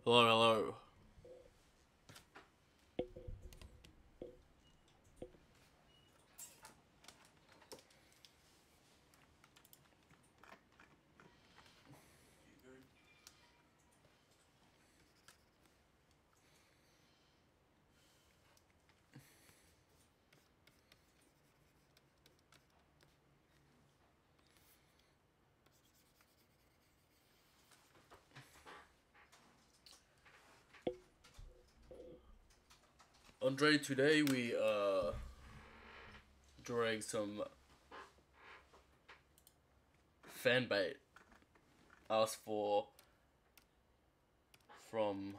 Hello, hello. Andre, today we drawing some fan bait asked for from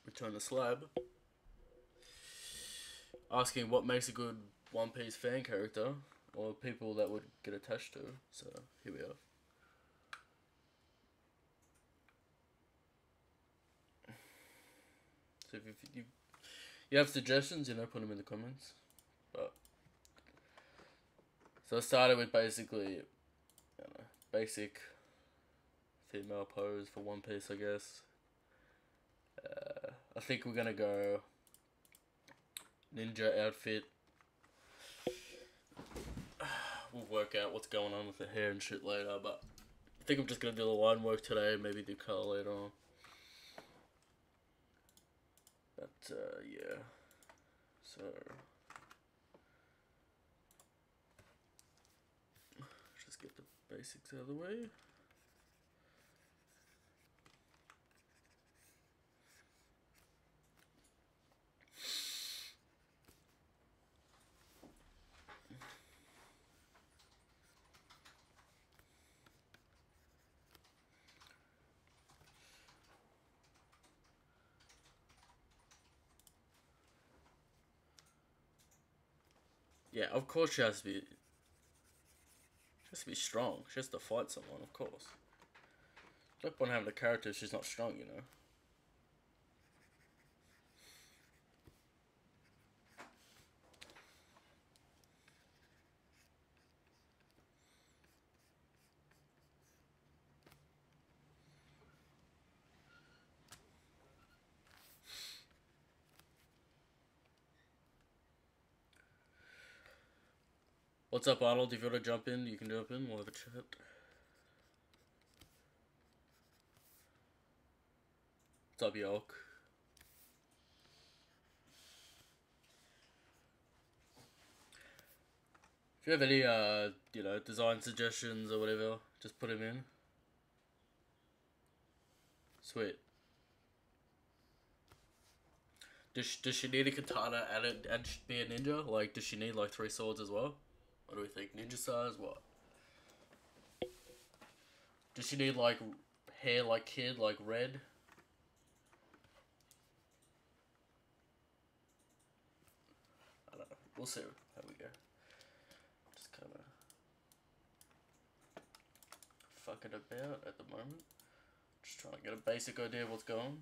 Return the Slab, asking what makes a good One Piece fan character or people that would get attached to. So here we are. So if you have suggestions, put them in the comments. But so I started with basically, basic female pose for One Piece, I guess. I think we're gonna go ninja outfit. We'll work out what's going on with the hair and shit later, but I think I'm just gonna do the line work today, maybe do color later on. But yeah, so just get the basics out of the way. Yeah, of course she has to be strong. She has to fight someone, of course. No point having a character if she's not strong. What's up, Arnold? If you want to jump in, you can jump in. We'll have a chat. What's up, York? If you have any, design suggestions or whatever, just put them in. Sweet. Does she need a katana and be a ninja? Like, does she need like 3 swords as well? What do we think? Ninja size? What? Does she need like hair like Kid, like red? I don't know. We'll see how we go. Just kind of fucking about at the moment. Just trying to get a basic idea of what's going on.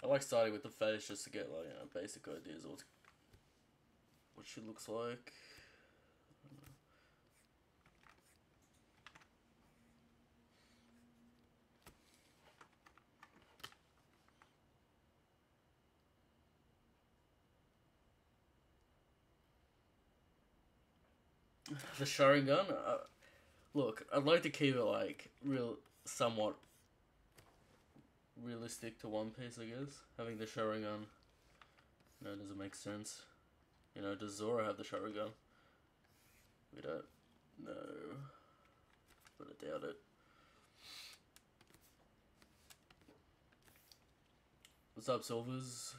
I like starting with the face just to get like basic ideas of what she looks like. The Sharingan. Look, I'd like to keep it like somewhat realistic to One Piece, I guess. Having the Sharingan, doesn't make sense. Does Zoro have the Sharingan? We don't know, but I doubt it. What's up, Silvers?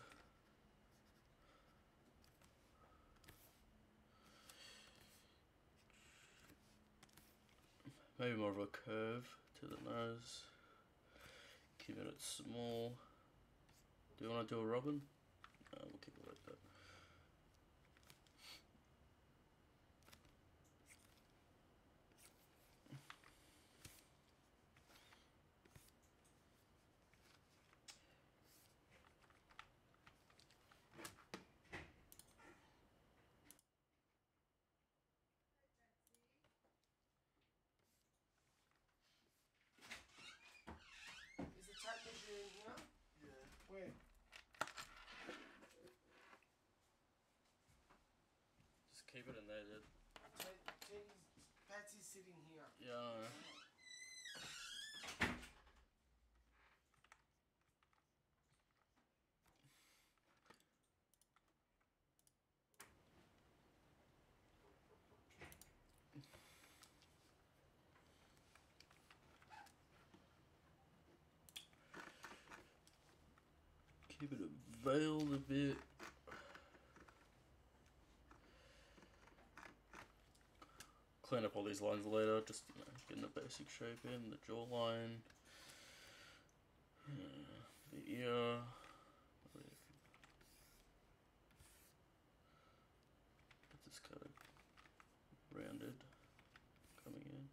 Maybe more of a curve to the nose. Keeping it small. Do you want to do a Robin? No, we'll keep it like that. it in there, dude. Patsy's sitting here. Yeah. Keep it veiled a bit. Clean up all these lines later, just getting the basic shape in, the jawline, the ear. Get this kind of rounded coming in.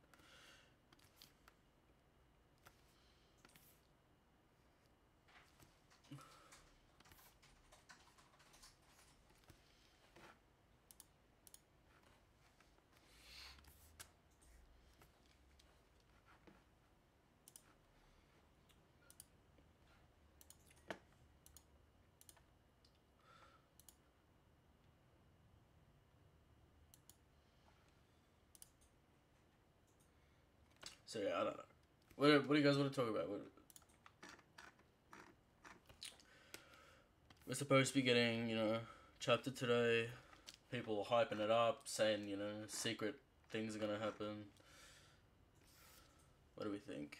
So yeah, I don't know. What do you guys want to talk about? We're supposed to be getting, chapter today. People hyping it up, saying, secret things are gonna happen. What do we think?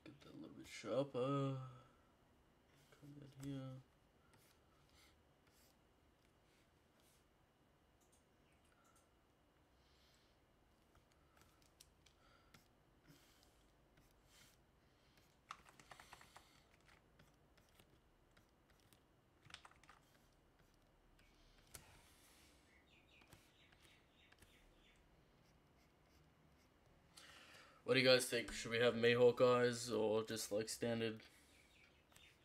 Get that a little bit sharper. Come down here. What do you guys think? Should we have Mihawk eyes or just like standard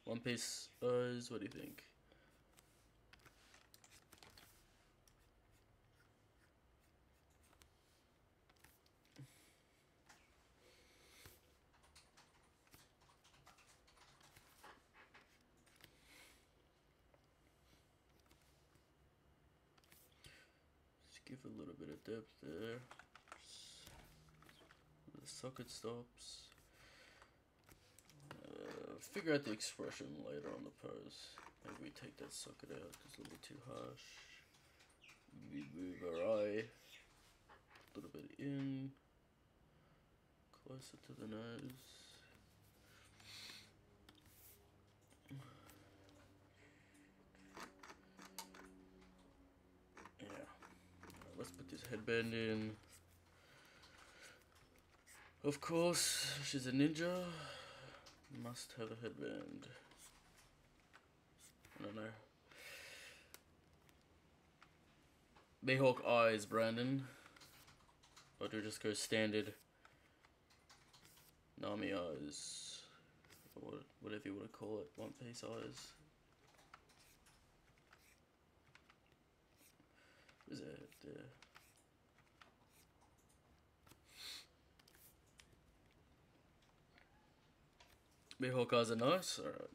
One Piece eyes? What do you think? Just give a little bit of depth there. The socket stops. Figure out the expression later on the pose. Maybe we take that socket out, it's a little bit too harsh. We move our eye a little bit in, closer to the nose. Yeah, let's put this headband in. Of course, she's a ninja. Must have a headband. I don't know. Mihawk eyes, Brandon. Or do we just go standard Nami eyes? Or whatever you want to call it. One Piece eyes. Is it there? Mihawk eyes are nice. Alright.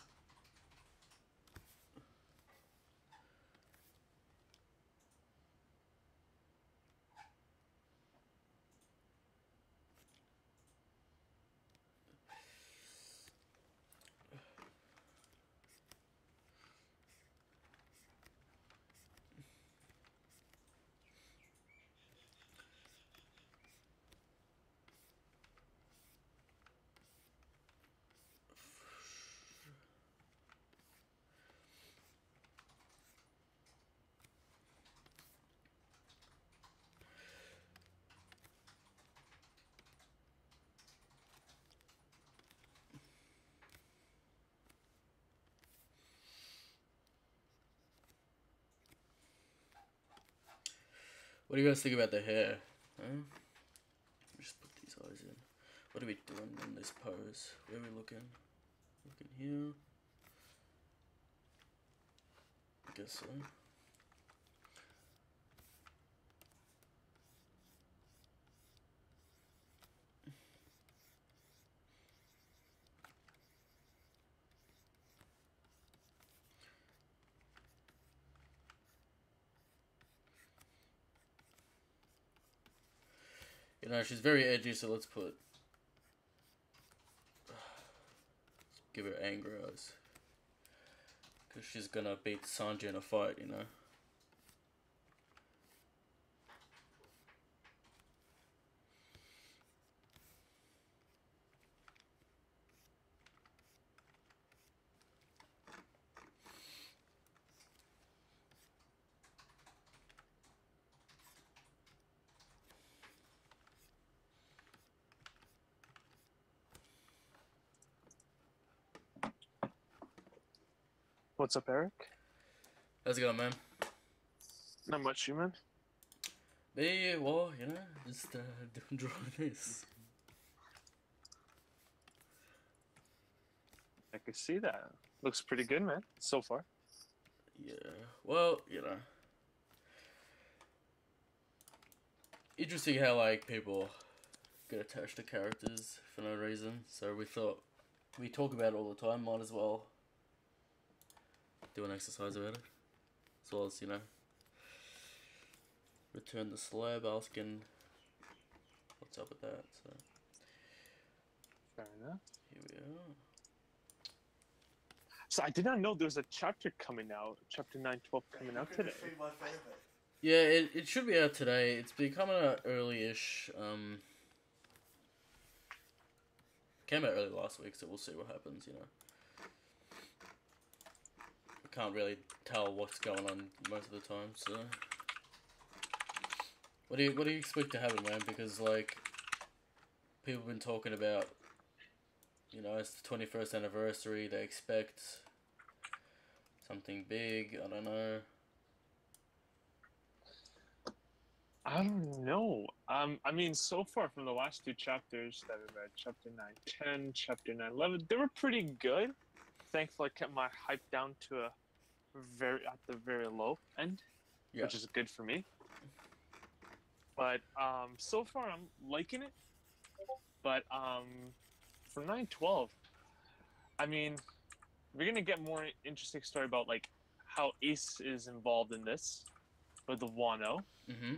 What do you guys think about the hair? Huh? Just put these eyes in. What are we doing in this pose? Where are we looking? Looking here. I guess so. You know, she's very edgy, so let's give her angry eyes. Because she's gonna beat Sanji in a fight, you know? What's up, Eric? How's it going, man? Not much, you man. Yeah, well, you know, just drawing this. I can see that. Looks pretty good, man, so far. Yeah, well, you know. Interesting how, like, people get attached to characters for no reason. So we thought, we talk about it all the time, might as well do an exercise about it. As well as, you know, return the slab asking what's up with that. So Fair enough. here we are. So I did not know there was a chapter coming out, chapter 912 coming out today. Yeah, it should be out today. It's been coming out early-ish. Came out early last week, so we'll see what happens, you know. I can't really tell what's going on most of the time, so... What do you expect to happen, man? Because, like, people have been talking about, you know, it's the 21st anniversary, they expect something big, I don't know. I don't know. I mean, so far from the last two chapters that we read, chapter 910, chapter 911, they were pretty good. Thankfully, I kept my hype down to a at the very low end, Yeah. which is good for me. But so far, I'm liking it. But for 912, I mean, we're gonna get more interesting story about like how Ace is involved in this with the Wano. Mm-hmm.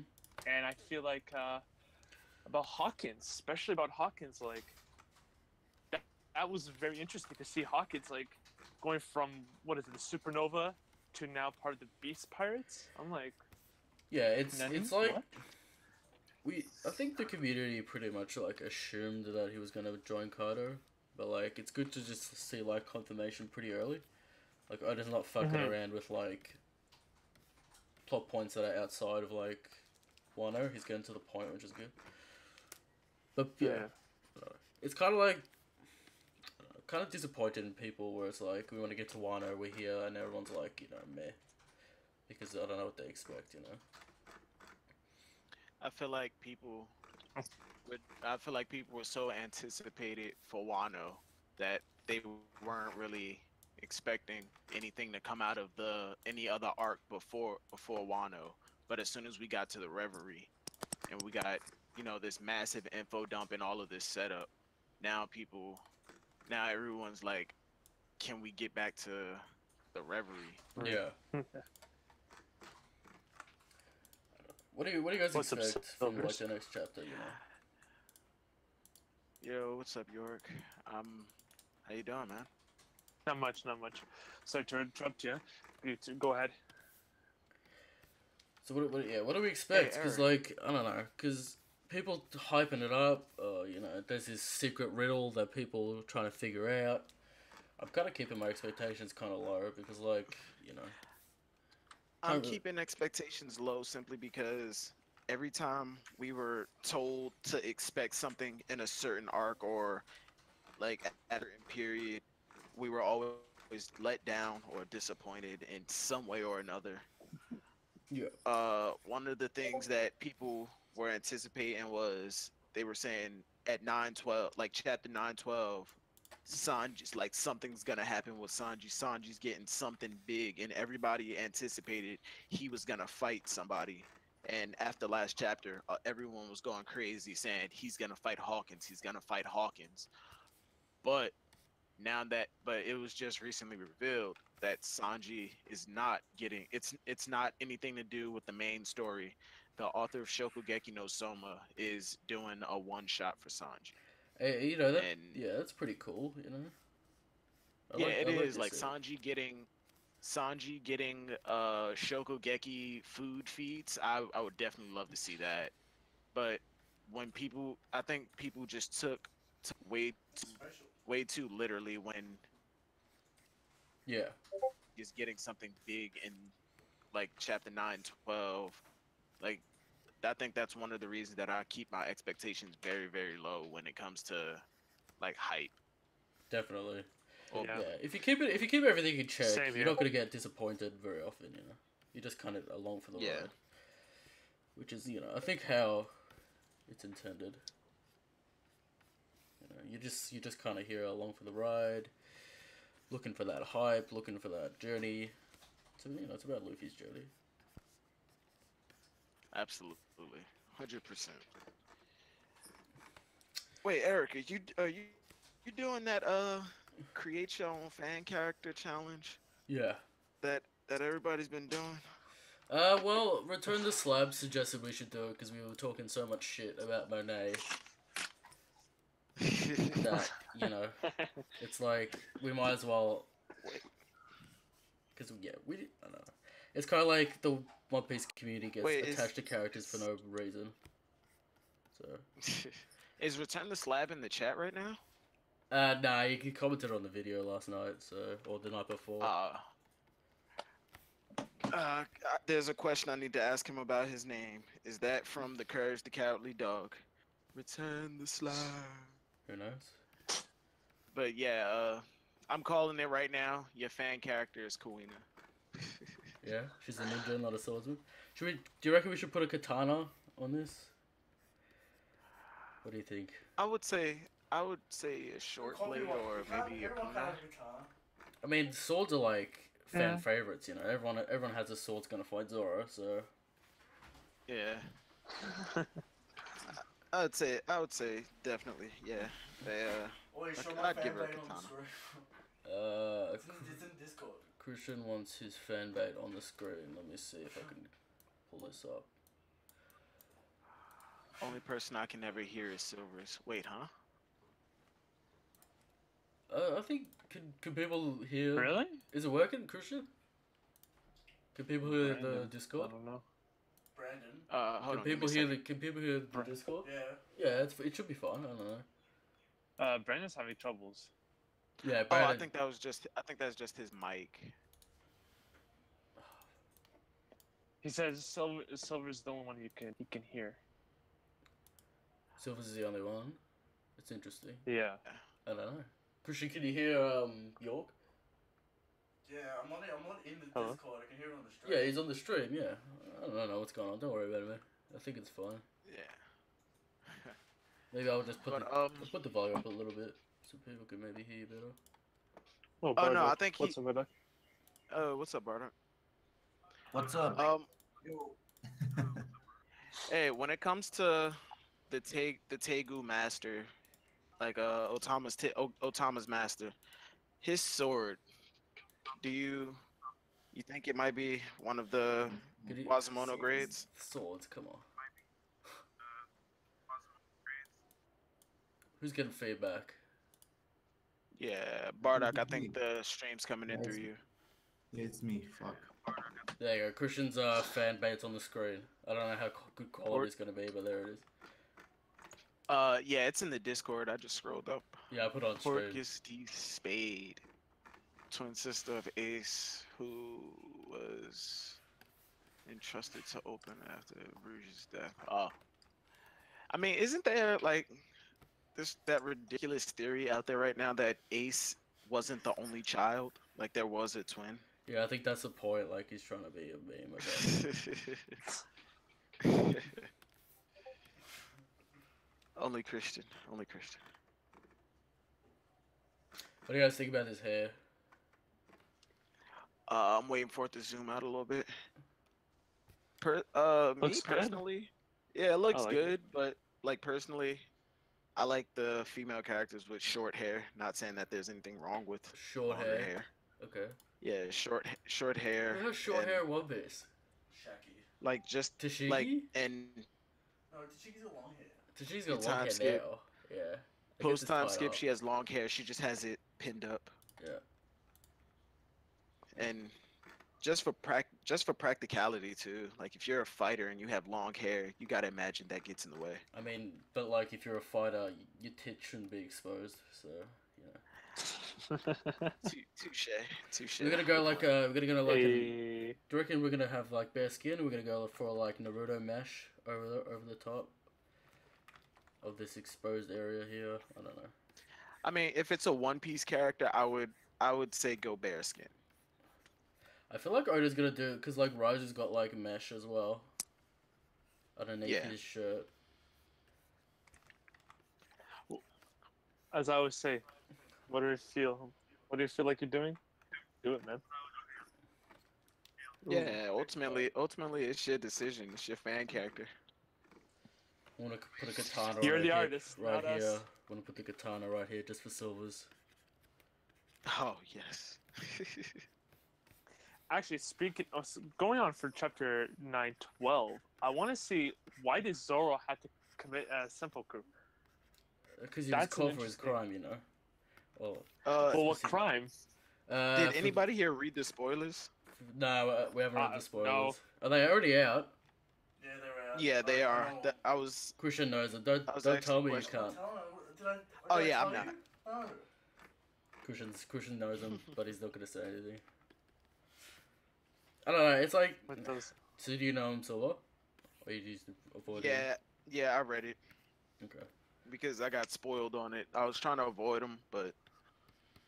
And I feel like about Hawkins, especially about Hawkins, like that was very interesting to see Hawkins like going from what is it, the Supernova to now part of the Beast Pirates. I'm like, yeah, it's like what? I think the community pretty much like assumed that he was gonna join Kaido, but like it's good to just see like confirmation pretty early. Like Oda's not fucking around with like plot points that are outside of like Wano. He's getting to the point, which is good. But yeah. It's kind of like kind of disappointed in people where it's like we want to get to Wano, we're here, and everyone's like, you know, meh, because I don't know what they expect, you know. I feel like people were so anticipated for Wano that they weren't really expecting anything to come out of any other arc before Wano. But as soon as we got to the Reverie and we got, you know, this massive info dump and all of this setup, now everyone's like, can we get back to the Reverie? Yeah. What do you guys expect from like the next chapter, you know? Yo, what's up, York? How you doing, man? Not much. Sorry to interrupt you. Go ahead. So what do we expect? Because like I don't know, because people hyping it up. You know, there's this secret riddle that people are trying to figure out. I'm kind of keeping my expectations kind of low because, like, you know, I'm keeping expectations low simply because every time we were told to expect something in a certain arc or like at a certain period, we were always let down or disappointed in some way or another. Yeah. One of the things that people were anticipating was they were saying at 912, like chapter 912, Sanji's like something's gonna happen with Sanji. Sanji's getting something big, and everybody anticipated he was gonna fight somebody. And after last chapter, everyone was going crazy saying he's gonna fight Hawkins. He's gonna fight Hawkins. But but it was just recently revealed that Sanji is not getting it's not anything to do with the main story. The author of Shokugeki no Soma is doing a one shot for Sanji. You know that. And Yeah, that's pretty cool. You know. yeah, it I like is to like see it. Sanji getting Shokugeki food feeds. I would definitely love to see that. But I think people just took way too literally when Yeah. is getting something big in like chapter 9, 12. Like I think that's one of the reasons that I keep my expectations very, very low when it comes to like hype. Definitely. Or, Yeah. Yeah. If you keep everything in check, Same you're here. not gonna get disappointed very often. You know. You're just kind of along for the Yeah. ride. Which is, I think how it's intended. You just kind of here along for the ride, looking for that hype, looking for that journey. So it's about Luffy's journey. Absolutely, 100%. Wait, Eric, you doing that create your own fan character challenge Yeah. that everybody's been doing? Well, Return the Slab suggested we should do it because we were talking so much shit about Monet that, it's like, we might as well, because, yeah, I don't know. It's kind of like the One Piece community gets attached to characters for no reason. So. Is Return the Slab in the chat right now? Nah, he commented on the video last night, or the night before. There's a question I need to ask him about his name. Is that from the Courage the Cowardly Dog? Return the Slab. Who knows? But yeah, I'm calling it right now. Your fan character is Kuina. Yeah, she's a ninja, not a swordsman. Do you reckon we should put a katana on this? What do you think? I would say a short blade or maybe a kunai. I mean, swords are like fan favorites. Everyone has a sword's gonna fight Zoro. So yeah. I would say definitely, yeah. I'd give her a katana. It's in Discord. Christian wants his fan bait on the screen. Let me see if I can pull this up. Only person I can ever hear is Silvers. Wait, huh? I think can people hear? Really? Is it working, Christian? Can people hear the Discord? I don't know. Brandon. Hold on. Can people hear the Discord? Yeah. Yeah, it should be fine. I don't know. Brandon's having troubles. Yeah, Oh, Brandon. I think that's just his mic. He says Silver's the only one he can hear. Silver's is the only one. It's interesting. Yeah. I don't know. Christian, can you hear York? Yeah, I'm on in the Hello? Discord. I can hear it on the stream. Yeah, he's on the stream. Yeah, I don't know what's going on. Don't worry about it, man. I think it's fine. Yeah. Maybe I'll just put But, I'll put the volume up a little bit so people can maybe hear you better. Oh no, I think What's up, brother? what's up, brother? What's up? Yo. Hey, when it comes to the Tegu master, like Otama's master, his sword. Do you think it might be one of the Wazumono grades? Swords, come on. Who's getting feedback? Yeah, Bardock. I think the stream's coming in through you. Yeah, it's me. Fuck. There you go. Christian's fan bait's on the screen. I don't know how good quality it's gonna be, but there it is. Yeah, it's in the Discord. I just scrolled up. Yeah, I put it on stream. Porcus D. Spade, twin sister of Ace, who was entrusted to open after Bruges' death. Oh, I mean, isn't there like that ridiculous theory out there right now that Ace wasn't the only child? Like there was a twin. Yeah, I think that's the point. Like he's trying to be a meme. Okay. Only Christian. Only Christian. What do you guys think about his hair? I'm waiting for it to zoom out a little bit. Me Looks good. personally, yeah, it looks like it. good, but like personally, I like the female characters with short hair. Not saying that there's anything wrong with Short longer hair. Okay. Yeah, short hair. Who has short and, hair in One Piece? Shaggy. Like just Tashigi? like and No, Tashiki's got long hair. Tashigi's got Time long hair skip. now. Yeah. I guess post it's time tied skip. up. She has long hair. She just has it pinned up. Yeah. And just for practicality too. Like if you're a fighter and you have long hair, you gotta imagine that gets in the way. I mean, but like if you're a fighter, your tits shouldn't be exposed. So Touche. we're gonna go like a. We're gonna go like. Hey. Do you reckon we're gonna have like bare skin? Or we're gonna go for like Naruto mesh over the top of this exposed area here. I don't know. I mean, if it's a One Piece character, I would say go bare skin. I feel like Oda's gonna do because like Roger's got like mesh as well underneath Yeah. his shirt. As I always say, what do you feel? What do you feel like you're doing? Do it, man. Yeah, ultimately, it's your decision. It's your fan character. I want to put a katana. You're right the here, artist, right not us. here. I want to put the katana right here just for silvers. Oh yes. Actually, speaking of going on for chapter 912, I want to see why did Zoro have to commit seppuku? Because he was That's an caught for his interesting- crime, you know. Oh. Well, what specific- crime? Did for- anybody here read the spoilers? No, we haven't read the spoilers. no. Are they already out? Yeah, they're out. Yeah, they I are. know. I was. Christian knows it. Don't I was don't tell asking me you questions. can't. Tell him, did I Oh, did I yeah, I'm tell not. you? No. Christian knows him, but he's not gonna say anything. I don't know. It's like. What those? So do you know him, Silver? Or you just avoid him? Yeah, I read it Okay. because I got spoiled on it. I was trying to avoid them, but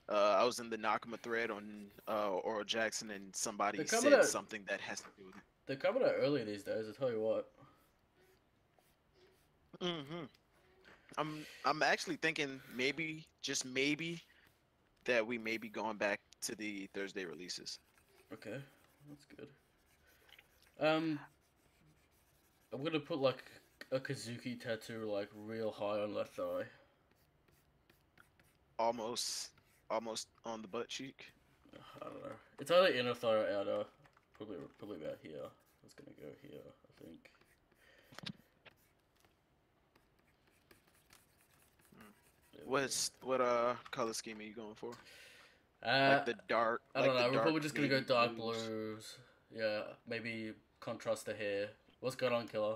I was in the Nakama thread on Oral Jackson, and somebody They're coming said out- something that has to do with it. They're coming out early these days. I tell you what. I'm actually thinking maybe, just maybe, that we may be going back to the Thursday releases. Okay, that's good. I'm gonna put like a Kazuki tattoo like real high on left thigh. Almost on the butt cheek. I don't know. It's either inner thigh or outer. Probably about here. I was gonna go here, I think. What color scheme are you going for? Uh, Like the dark. I don't like the know. We're dark probably just gonna go navy dark blues? blues. Yeah, maybe contrast the hair. What's going on, Killer?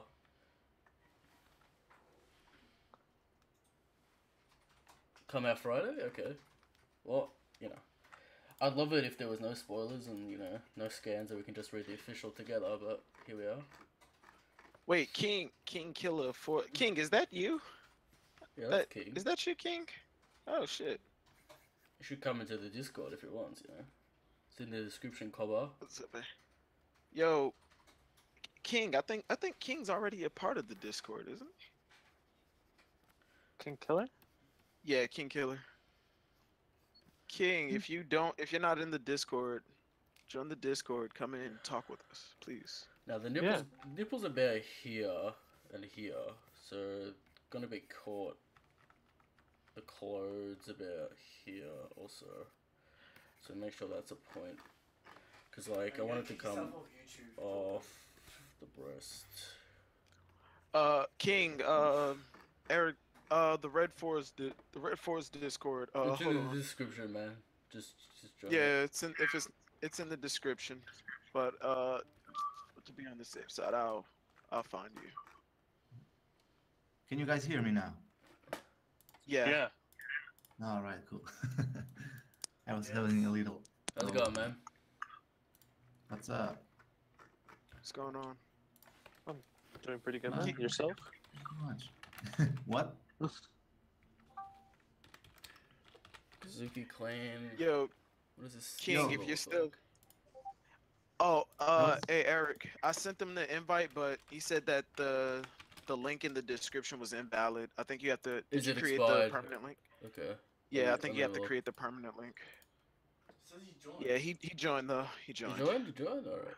Come out Friday? Okay. Well, you know. I'd love it if there was no spoilers and, you know, no scans and we can just read the official together, but here we are. Wait, King Killer for King, is that you? Yeah, that's King. Is that you, King? Oh shit. You should come into the Discord if you want, you know. It's in the description, Cobber. What's up, man? Yo, King, I think King's already a part of the Discord, isn't he? King Killer? Yeah, King Killer. King, if you're not in the Discord, join the Discord. Come in and talk with us, please. Now the nipples are about here and here, so gonna be caught. The clothes about here also, so make sure that's a point. Cause like I want it to come off the breast. King, Eric, the Red Forest Discord. It's Hold in the on. description, man. Just join Yeah, it. it's in the description, but to be on the safe side, I'll find you. Can you guys hear me now? Yeah. All right, cool. I was having a little. How's it going, man? What's up? What's going on? Doing pretty good, Well, man. Yourself? Not much. What? Kazuki Clan. Yo, What is this? King, Yo. if you're still Oh, was- hey Eric, I sent him the invite, but he said that the link in the description was invalid. I think you have to. Did Is you it create expired? the permanent link? Okay. Yeah, I Let think me you have have a to look. create the permanent link. Says he joined. Yeah, he joined though. He You joined. joined? You joined? Alright.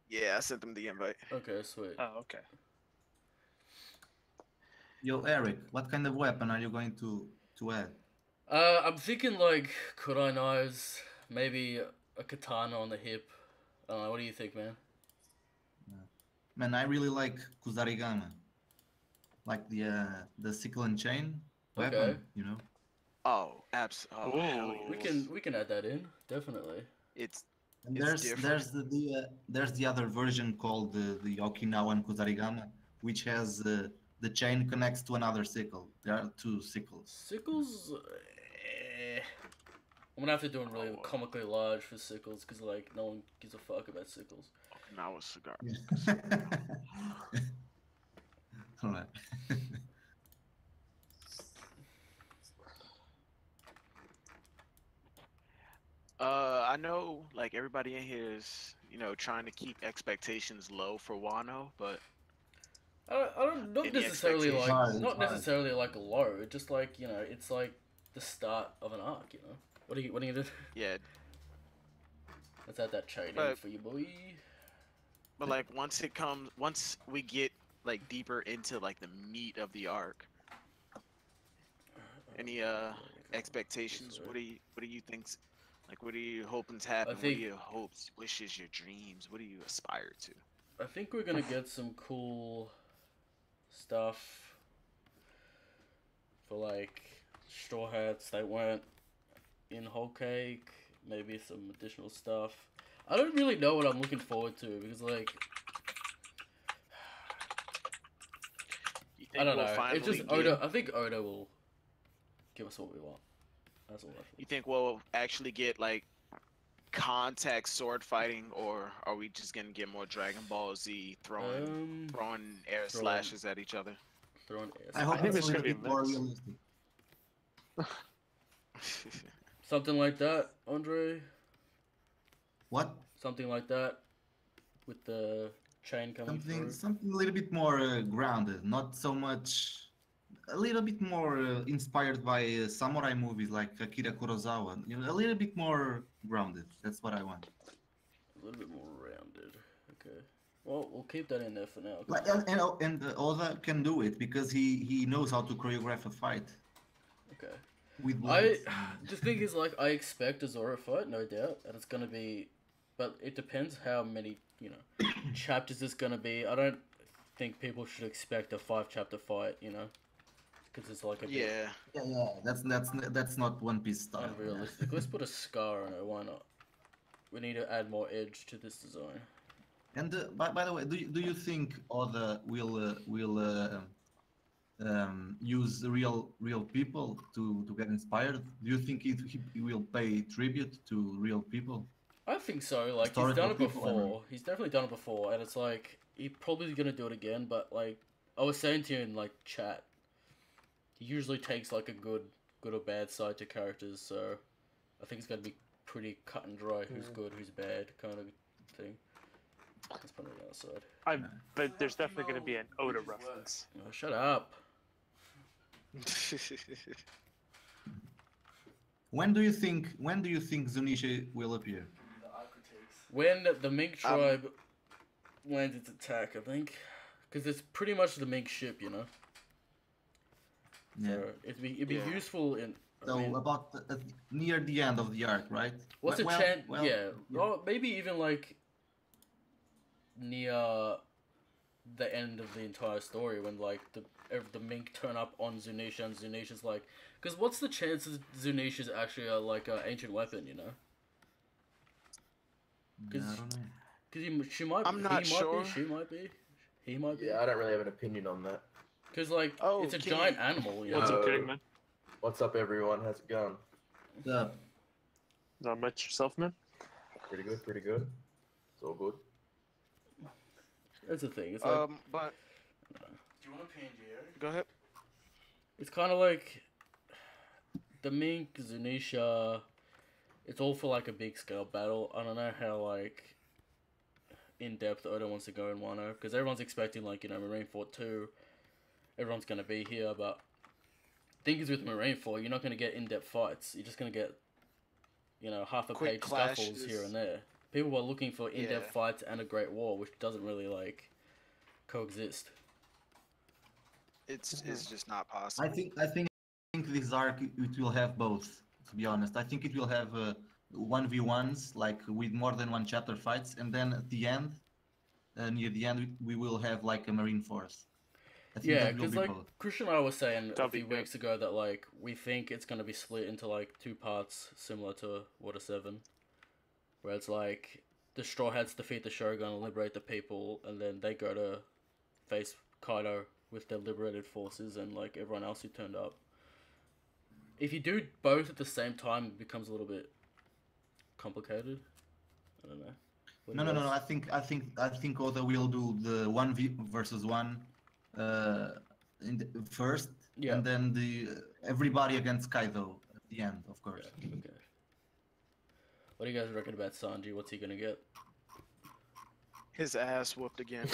Yeah, I sent him the invite. Okay, sweet. Oh, okay. Yo, Eric, what kind of weapon are you going to add? I'm thinking like Kurai knives, maybe a katana on the hip. What do you think, man? Man, I really like Kusarigama, like the sickle and chain weapon. Okay. You know. Oh, Oh, hell Ooh. yes. We can add that in, definitely. It's And It's there's the other version called the Okinawan Kusarigama, which has the chain connects to another sickle. There are two sickles. Sickles. I'm gonna have to do them really Oh, wow. comically large for sickles, cause like no one gives a fuck about sickles. Okinawa cigar. Alright. I know like everybody in here is, trying to keep expectations low for Wano, but I don't not Any necessarily expectations? like Hard, not hard. necessarily like low. Just like it's like the start of an arc. What are you gonna do? yeah, Let's add that chain in But- for you, boy. but like once we get like deeper into like the meat of the arc, any expectations? What do you think's like? What are you hoping to happen? think- What are your hopes, wishes, your dreams? What do you aspire to? I think we're gonna get some cool stuff for like straw hats that weren't in Whole Cake. Maybe some additional stuff. I don't really know what I'm looking forward to because like You think I don't we'll know. It's just finally Oda. I think Oda will give us what we want. That's all I You think. think we'll actually get like contact sword fighting, or are we just gonna get more Dragon Ball Z throwing air throwing- slashes at each other? Throwing I hope think it's there's a gonna little be bit a more mix. realistic. something like that, Andre. What? Something like that with the chain coming through. Something a little bit more grounded, not so much. A little bit more inspired by samurai movies like Akira Kurosawa. A little bit more grounded. That's what I want. A little bit more rounded. Okay. Well, we'll keep that in there for now. Like, and Oda can do it because he knows how to choreograph a fight Okay. with blades. The thing is, like, I expect a Zoro fight, no doubt, and it's gonna be, but it depends how many, chapters it's gonna be. I don't think people should expect a 5-chapter fight, because it's like a bit Yeah, That's not One Piece style. unrealistic. Let's put a scar on it. Why not? We need to add more edge to this design. And by the way, do you think Oda will use real people to get inspired? Do you think he will pay tribute to real people? I think so. Like he's Historical done it people, I mean. before. He's definitely done it before, and it's like he probably gonna do it again. But like I was saying to you in like chat, he usually takes like a good or bad side to characters. So I think it's gonna be pretty cut and dry. Who's good, who's bad, kind of thing. Let's put it on the other side. But there's definitely going to be an Oda reference. Oh, shut up. When do you think Zunisha will appear? The architects. When the Mink tribe lands its attack, I think, because it's pretty much the Mink ship, Yeah. So it'd be Yeah. useful in. So about near the end of the arc, right? What's the Well, chance? well, Yeah. Or maybe even like near the end of the entire story when like the Mink turn up on Zunisha and Zunisha's like, because what's the chances Zunisha's actually like an ancient weapon, I Cause- don't know. Because she might. I'm not he sure. Might be, she might be. He might be. Yeah, I don't really have an opinion on that. Because like Oh, it's a can giant you- animal, What's know. up, kidding, man? What's up, everyone? How's it going? Not much yourself, man? Pretty good, pretty good. It's all good. That's the thing. It's like but Do you want a PNG, Eric? go ahead. it's kind of like the Mink, Zunisha. It's all for like a big scale battle. I don't know how like in depth Oda wants to go in Wano, because everyone's expecting like Marineford 2. Everyone's gonna be here, but the thing is with Marineford, you're not gonna get in depth fights. You're just gonna get half a Quick page scuffles clashes. here and there. People are looking for in depth Yeah. fights and a great war, which doesn't really like coexist. It's just not possible. I think this arc it will have both. To be honest, I think it will have 1v1s like with more than one chapter fights, and then at the end, near the end, we will have like a marine force. I think Yeah, that will because be like both. Christian and I was saying a That'd be few good. weeks ago that like we think it's gonna be split into like 2 parts, similar to Water 7, where it's like the Straw Hats defeat the Shogun and liberate the people, and then they go to face Kaido with their liberated forces and like everyone else who turned up. If you do both at the same time, it becomes a little bit complicated. I don't know. What do No, you no, no, no. guys- I think Oda will do the 1v1 first, Yeah. and then the everybody against Kaido at the end, of course. Yeah, okay. What do you guys reckon about Sanji? What's he gonna get? His ass whooped again.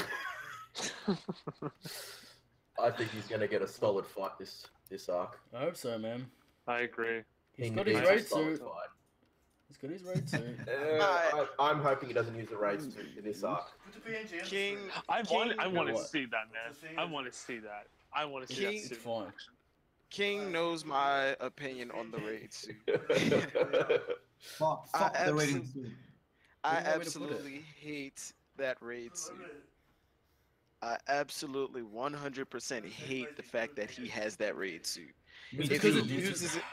I think he's gonna get a solid fight this arc. I hope so, man. I agree. He's He got his needs a raid solid suit. fight. He's got his raid suit. I'm hoping he doesn't use the raid suit in this arc. Put the PNG on the King, screen. I want to what? see that, man. It's the same I as- want to see that. I want to see King- that It's soon. fine. King knows my opinion on the raid suit. Fuck I the rating suit. I Where do you want me to put it? absolutely hate that raid suit. I absolutely 100% hate the fact that he has that raid suit. Me It's If because he it uses it,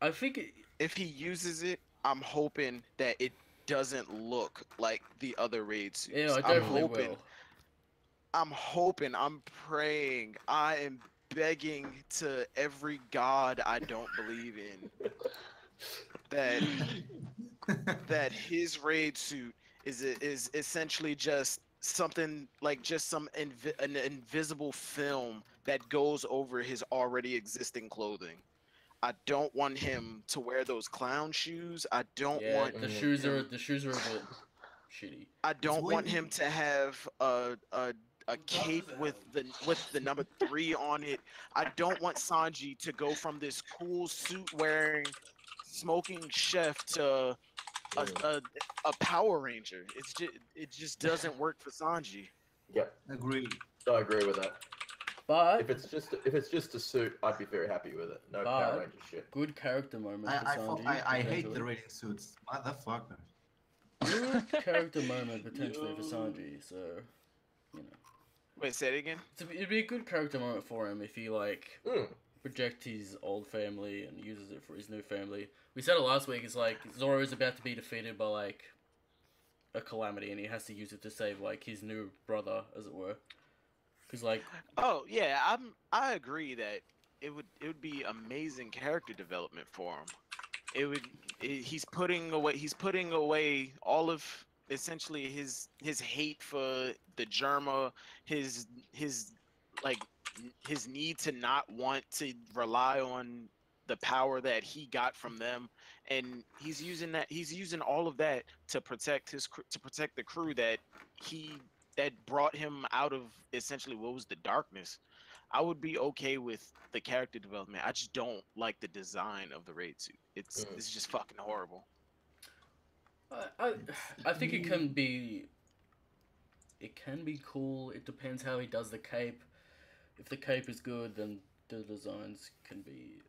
I think it, if he uses it, I'm hoping that it doesn't look like the other raid suits. yeah, I I'm definitely hoping, will. I'm praying, I am begging to every god I don't believe in that that his raid suit is essentially just something like just an invisible film that goes over his already existing clothing. I don't want him to wear those clown shoes. I don't Yeah, want the Mhm. shoes are him- a bit shitty. I don't way want him to have a cape with the number 3 on it. I don't want Sanji to go from this cool suit wearing smoking chef to a Power Ranger. It just doesn't work for Sanji. Yep, Agree. I agree with that. But If it's just a suit, I'd be very happy with it. No But- Power Ranger shit. good character moment for Sanji. I hate the potentially. rating suits. Motherfucker. Good character moment potentially for Sanji. So, you know, Wait, say it again. it'd be a good character moment for him if he like Mm. project his old family and uses it for his new family. We said it last week. It's like Zoro is about to be defeated by like a calamity, and he has to use it to save like his new brother, as it were. Because like, Oh yeah, I agree that it would be amazing character development for him. He's putting away all of essentially his hate for the Germa, his like his need to not want to rely on the power that he got from them, and he's using all of that to protect the crew that brought him out of essentially what was the darkness. I would be okay with the character development. I just don't like the design of the raid suit. It's just fucking horrible. I think it can be cool. It depends how he does the cape. If the cape is good, then the designs can be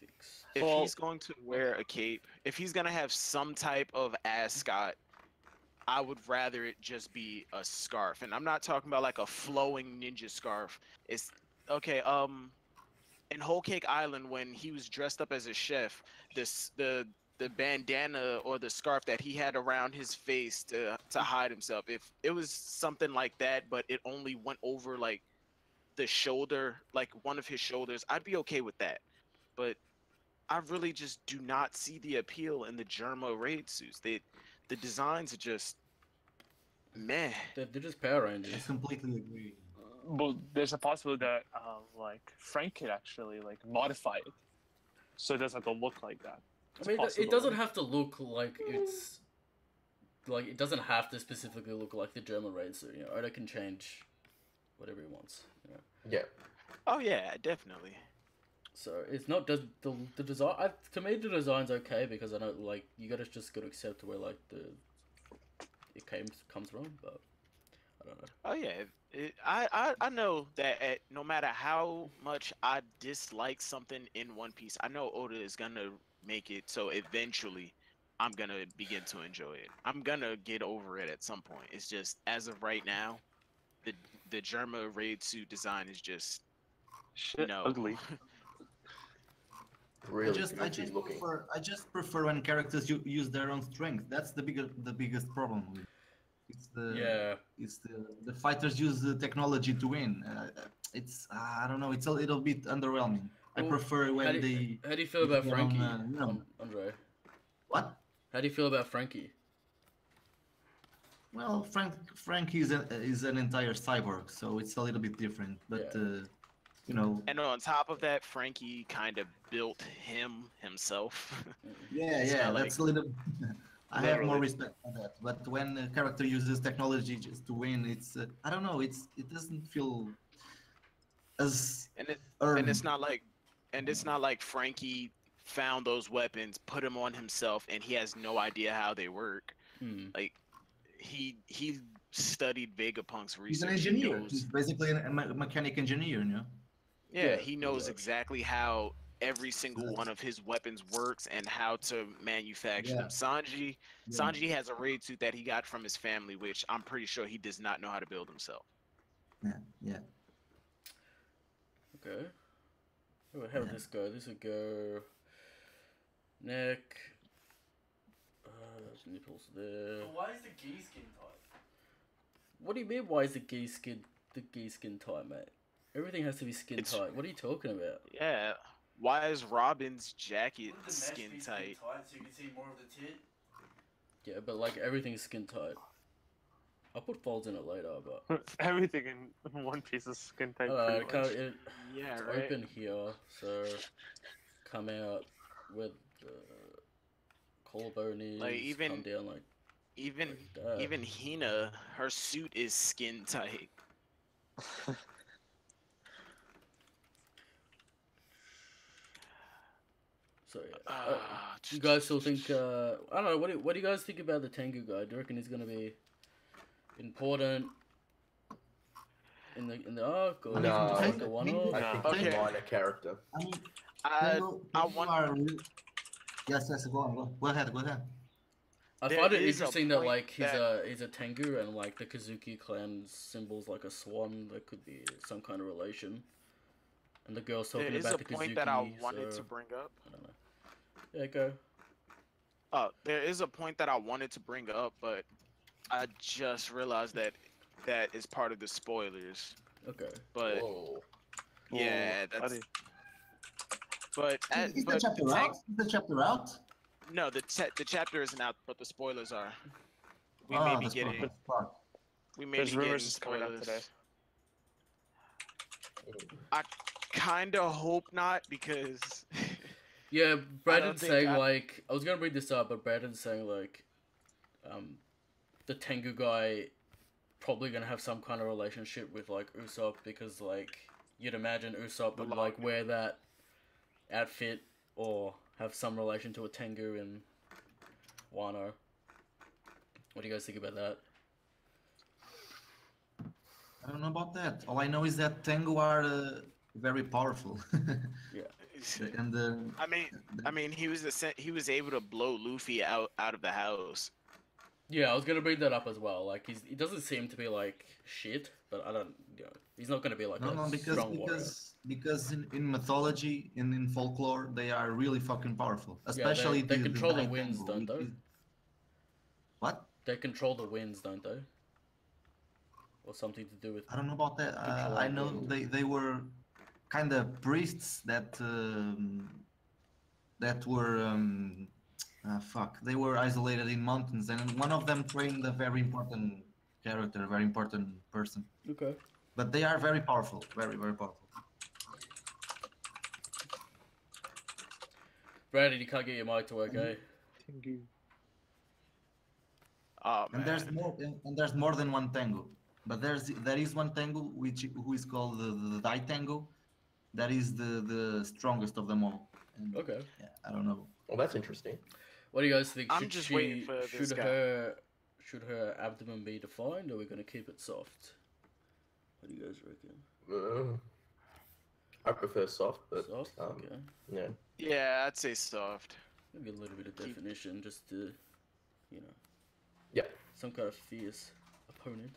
fixed. If Well- he's going to wear a cape, if he's gonna have some type of ascot, I would rather it just be a scarf. And I'm not talking about like a flowing ninja scarf. It's okay, in Whole Cake Island when he was dressed up as a chef, the bandana or the scarf that he had around his face to hide himself, if it was something like that, but it only went over like the shoulder, like one of his shoulders, I'd be okay with that. But I really just do not see the appeal in the Germa raid suits. The designs are just meh. They're just Power I Rangers. completely agree. Well, there's a possibility that like Frank could actually like modify it, so it doesn't have to look like that. I mean, it doesn't have to look like it's like it doesn't have to specifically look like the German raid suit. You know, Oda can change whatever he wants. You know? Yeah. Oh yeah, definitely. So it's not just the design. To me, the design's okay because I know like you gotta accept where like it comes from, but I don't know. Oh yeah, I know that no matter how much I dislike something in One Piece, I know Oda is gonna make it so eventually I'm gonna begin to enjoy it. I'm gonna get over it at some point. It's just as of right now, the Germa raid suit design is just Shit, no. ugly. Really I goofy looking. prefer when characters use their own strength. That's the biggest problem with. It's the fighters use the technology to win. It's I don't know. It's a little bit underwhelming. I Well, prefer How when do, they how do you feel use about their own, Frankie, Andre? what? How do you feel about Frankie? Well, Frank is an entire cyborg, so it's a little bit different. But you know, And on top of that, Frankie kind of built himself. yeah, It's yeah, not that's like- a little. I have more Literally. respect for that. But when a character uses technology just to win, it's I don't know. It doesn't feel as and it earned. and it's not like Frankie found those weapons, put them on himself, and he has no idea how they work. Hmm. Like he studied Vegapunk's research. He's an He engineer. knows- He's basically a mechanic engineer, you know. yeah, Yeah, he knows yeah. exactly how every single Yes. one of his weapons works and how to manufacture them. Yeah. Sanji Yeah. Sanji has a raid suit that he got from his family, which I'm pretty sure he does not know how to build himself. Yeah. Okay. Oh, how would this go? This would go neck. Nipples there. But why is the gay skin tight? What do you mean? Why is the gay skin tight, mate? Everything has to be skin It's- tight. What are you talking about? Yeah. Why is Robin's jacket Wouldn't the mesh skin be tight? so you can see more of the tit? Yeah, but like everything's skin tight. I'll put folds in it later, but Everything in One Piece is skin tight. pretty much. Yeah, it's right. open here, so come out with the collarbone is. Like, even- come down like Even that. even Hina, her suit is skin tight. So yeah. Ah, You guys still think? I don't know. What do you guys think about the Tengu guy? Do you reckon he's gonna be important in the arc, or No, just like a Tengu- one-off? I No. think he's Okay. a minor character. I mean, I Tengu want- are yes. Go on. Go ahead. I There find it is a interesting that point like that- he's a Tengu and like the Kazuki clan symbol's like a swan. That could be some kind of relation. And the girl's there talking is a about the Kazuki. point that I wanted so, to bring up. I don't know. Yeah, go. There is a point that I wanted to bring up, but I just realized that that is part of the spoilers. Okay. But Whoa. yeah, Buddy. that's. But Is the but chapter the out? tank- Is the chapter out? no, the chapter isn't out, but the spoilers are. We Ah, may be that's getting. perfect. Fuck. We may There's be getting rumors it's coming out spoilers. today. Kinda hope not, because Yeah, Brandon's think saying I- like I was gonna bring this up, but Brandon's saying like, the Tengu guy probably gonna have some kind of relationship with like Usopp because like you'd imagine Usopp would like wear that outfit or have some relation to a Tengu in Wano. What do you guys think about that? I don't know about that. All I know is that Tengu are very powerful, and I mean, he was able to blow Luffy out of the house. Yeah, I was gonna bring that up as well. Like he doesn't seem to be like shit, but I don't. You know, he's not gonna be like a strong warrior. because in mythology and in folklore they are really fucking powerful. Yeah, Especially they control the Dai winds, Tengu, don't which they? is- What? They control the winds, don't they? Or something to do with. I don't know about that. Control I know the- they were kind of priests that were fuck. They were isolated in mountains, and one of them trained a very important character, a very important person. Okay. But they are very powerful, very powerful. Brandon, you can't get your mic to work, eh? Oh man. And there's more than one Tango. But there is one Tango who is called the Dai Tango. That is the strongest of them all. And Okay. yeah, I don't know. Well, that's interesting. What do you guys think? I'm just waiting for this guy. Should her abdomen be defined, or are we gonna keep it soft? What do you guys reckon? I prefer soft, but Soft. Okay. yeah. Yeah, I'd say soft. Maybe a little bit of definition, just to, you know. Yeah. Some kind of fierce opponent.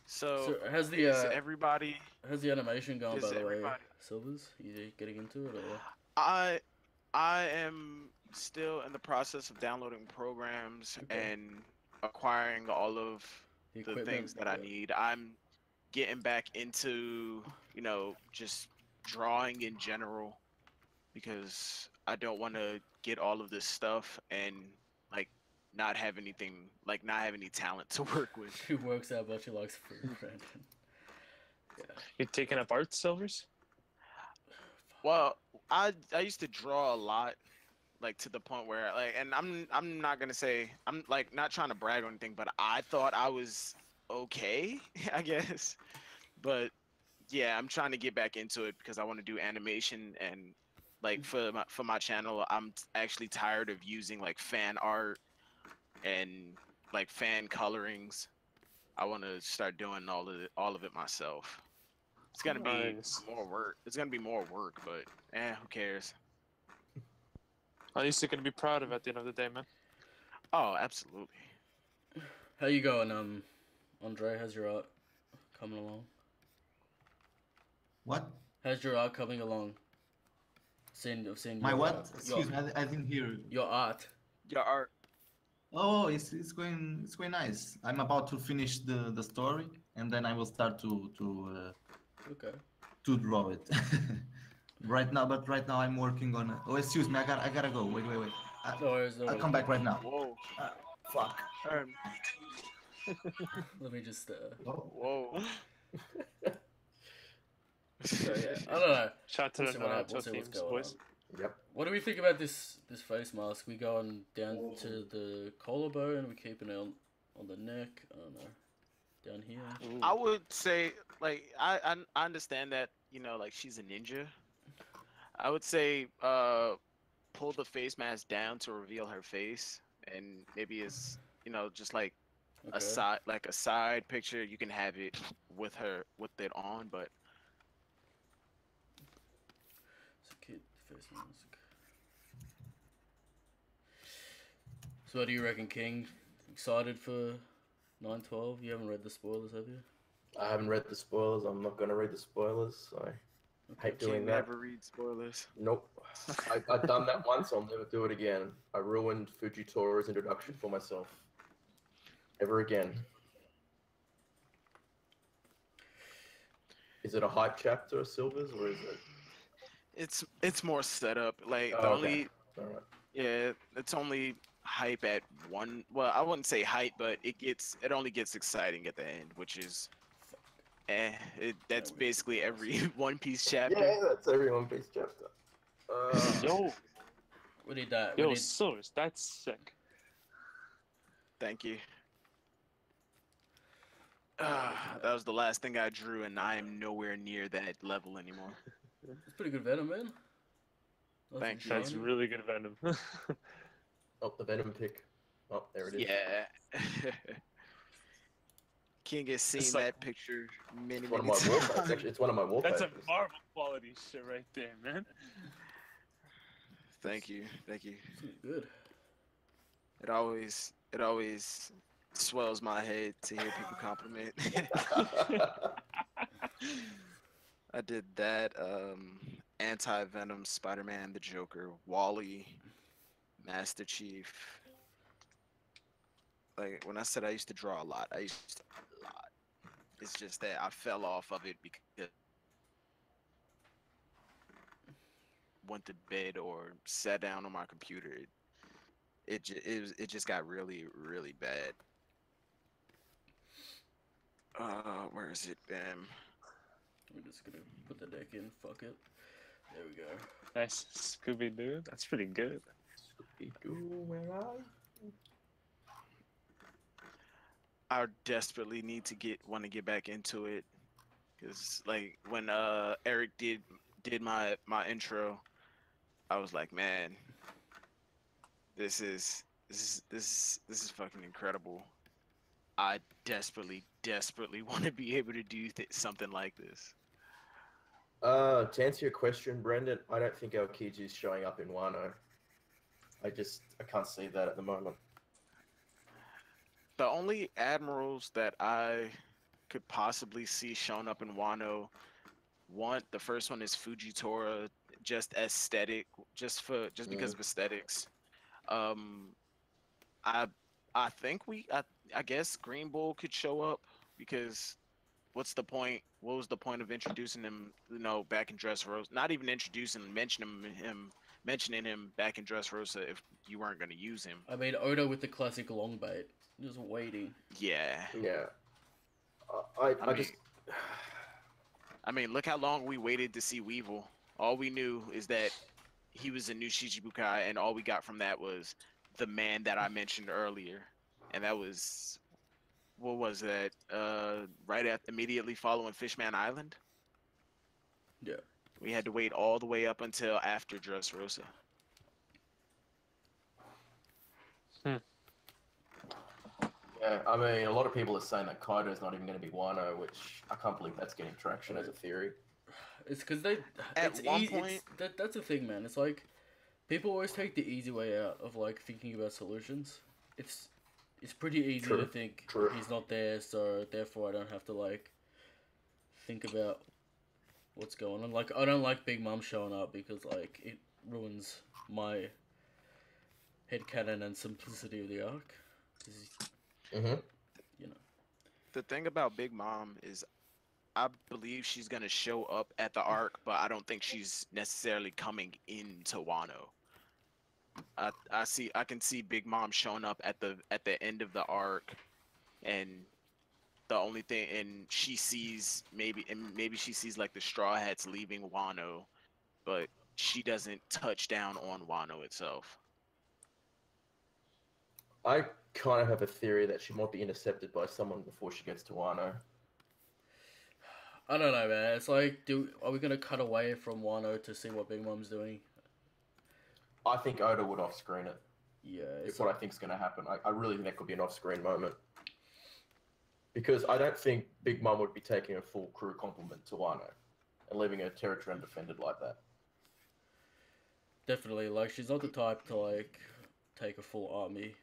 So has is everybody? the animation gone, is by the way, everybody- Silvers? You getting into it, or? I am still in the process of downloading programs Okay. and acquiring all of the equipment? things that I Yeah. need. I'm getting back into, just drawing in general because I don't want to get all of this stuff and like not have anything, like not have any talent to work with. Who works out what she likes for Brandon? Yeah. You're taking up art, Silvers? Well, I used to draw a lot, like to the point where like, and I'm not gonna say I'm like not trying to brag or anything, but I thought I was okay, I guess. But yeah, I'm trying to get back into it because I want to do animation and like for my channel, I'm actually tired of using like fan art and like fan colorings. I want to start doing all of it myself. It's gonna be Nice. more work. It's gonna be more work, but who cares? At least you're gonna be proud of it at the end of the day, man. Oh, absolutely. How you going, Andre? How's your art coming along? What? How's your art coming along? I've seen My your what? art. Excuse me, I didn't hear you. Your art. Your art. Oh, it's going nice. I'm about to finish the story, and then I will start Okay. to draw it. Right now I'm working on. Oh, excuse me, I gotta go. Wait. No worries, no I'll worries. come back right now. Whoa. Fuck. Let me just. Whoa. So, yeah, I don't know. Shout out to We'll the see what Naruto happens. We'll see what's teams, going boys. on. Yep. What do we think about this face mask? We going down to the collarbone. We keeping it on the neck. I don't know. Down here. Ooh. I would say like I understand that like she's a ninja. I would say pull the face mask down to reveal her face, and maybe it's just like Okay. a side picture. You can have it with it on, but So kid face mask. So what do you reckon, King? Excited for 9/12? You haven't read the spoilers, have you? I haven't read the spoilers. I'm not gonna read the spoilers. I hate doing King that. never read spoilers. Nope. I've done that once. I'll never do it again. I ruined Fujitori's introduction for myself. Ever again. Is it a hype chapter, Silvers, or is it? It's more setup. Like Oh, the okay. only All right. yeah, it's only hype at one. Well, I wouldn't say hype, but it only gets exciting at the end, which is that's basically every One Piece chapter. Yeah, that's every One Piece chapter. Yo, We need that. yo, Silvers, that's sick. Thank you. That was the last thing I drew, and I am nowhere near that level anymore. It's pretty good Venom, man. Nothing Thank you. That's shiny. really good Venom. Oh, the Venom pick. Oh, there it is. Yeah. King has seen It's like- that picture many, It's one of many my wallpapers. times. Actually, it's one of my wallpapers. That's a Marvel quality shit right there, man. Thank you. It's good. It always swells my head to hear people compliment. I did that. Anti-Venom, Spider-Man, the Joker, Wally, Master Chief. Like when I said I used to draw a lot, I used to a lot. It's just that I fell off of it because went to bed or sat down on my computer. It just got really, really bad. Where is it? We're just gonna put the deck in. Fuck it. There we go. Nice Scooby Doo. That's pretty good. Scooby-Doo, where are you? I desperately need to want to get back into it, because like when Eric did my intro, I was like, man, this is fucking incredible. I desperately want to be able to do something like this. To answer your question, Brendan, I don't think Aokiji is showing up in Wano. I can't see that at the moment. The only admirals that I could possibly see showing up in Wano, the first one is Fujitora, just aesthetic, just because of aesthetics. I I think I guess Green Bull could show up, because what's the point? What was the point of introducing him, back in Dressrosa? Not even introducing, mentioning him back in Dressrosa if you weren't going to use him. I mean, Oda with the classic long bait, just waiting. Yeah. Yeah. I mean, look how long we waited to see Weevil. All we knew is that he was a new Shichibukai, and all we got from that was the man that I mentioned earlier, and that was, what was that? Immediately following Fishman Island. Yeah. We had to wait all the way up until after Dressrosa. Yeah, I mean, a lot of people are saying that Kaido's not even going to be Wano, which I can't believe that's getting traction as a theory. It's because At one point, that's the thing, man. It's like people always take the easy way out of like thinking about solutions. It's pretty easy True, to think true. he's not there, so therefore I don't have to like think about what's going on. Like I don't like Big Mom showing up because like it ruins my headcanon and simplicity of the arc. 'Cause, Mm-hmm. you know. the thing about Big Mom is, I believe she's gonna show up at the arc, but I don't think she's necessarily coming into Wano. I can see Big Mom showing up at the end of the arc, and the only thing, and maybe she sees like the Straw Hats leaving Wano, but she doesn't touch down on Wano itself. I kind of have a theory that she might be intercepted by someone before she gets to Wano. I don't know, man. It's like, are we gonna cut away from Wano to see what Big Mom's doing? I think Oda would off-screen it. Yeah, It's what I think's going to happen. I really think that could be an off-screen moment. Because I don't think Big Mom would be taking a full crew complement to Wano and leaving her territory undefended like that. definitely. Like, she's not the type to like take a full army.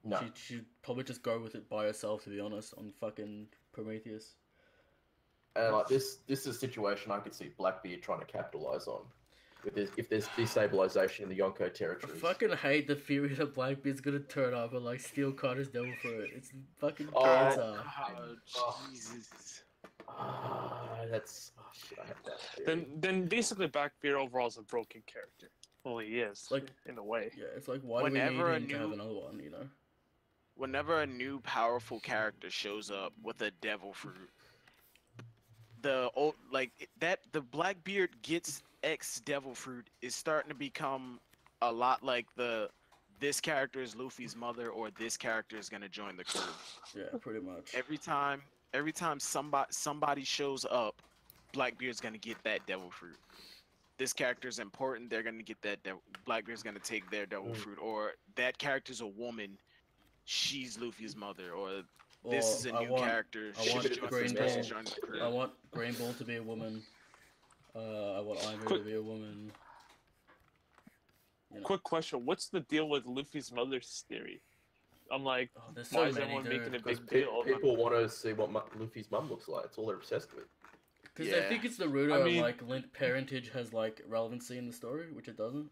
No. She'd probably just go with it by herself, to be honest, on fucking Prometheus. And like this is a situation I could see Blackbeard trying to capitalize on. If there's destabilization in the Yonko I territories. fucking hate the theory that Blackbeard's gonna turn up and like steal Carter's Devil Fruit. It's fucking Oh, cancer. Oh, Jesus. That's shit. I have that theory. Then basically Blackbeard overall is a broken character. Well, he is, Like- in a way. Yeah, it's like, why do we Whenever need a him to have new- another one, you know? Whenever a new powerful character shows up with a devil fruit, the Blackbeard gets X devil fruit is starting to become a lot like this character is Luffy's mother, or this character is gonna join the crew. Yeah, pretty much. Every time somebody shows up, Blackbeard's gonna get that devil fruit. This character's important, they're gonna get that Blackbeard's gonna take their devil fruit, or that character's a woman, she's Luffy's mother, or this is a new character, I want she's Green joining Bull. the crew. I want Green Bull to be a woman. I want Ivory to be a woman. You know. Quick question: what's the deal with Luffy's mother's theory? I'm like, Oh, there's why so is many, everyone dude. making a Because big deal? of it? people want to see what Luffy's mum looks like. It's all they're obsessed with. Because they Yeah. think it's Naruto, I mean- and like linked parentage has like relevancy in the story, which it doesn't.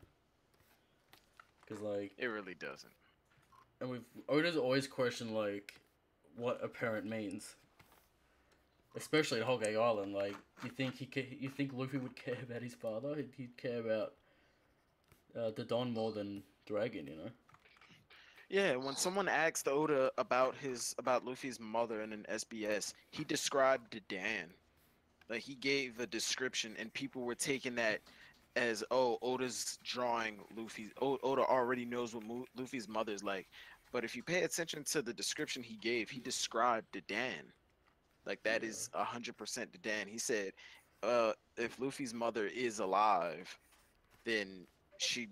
Because like, It really doesn't. and Oda's always questioned like what a parent means, especially at Whole Cake Island. Like, you think Luffy would care about his father? He'd care about the Don more than Dragon, you know. Yeah, when someone asked Oda about Luffy's mother in an SBS, he described Dan. Like, he gave a description, and people were taking that as oh Oda's drawing Luffy. Oda already knows what Luffy's mother's like, but if you pay attention to the description he gave, he described Dadan. Like that is 100% Dadan. He said, if Luffy's mother is alive, then she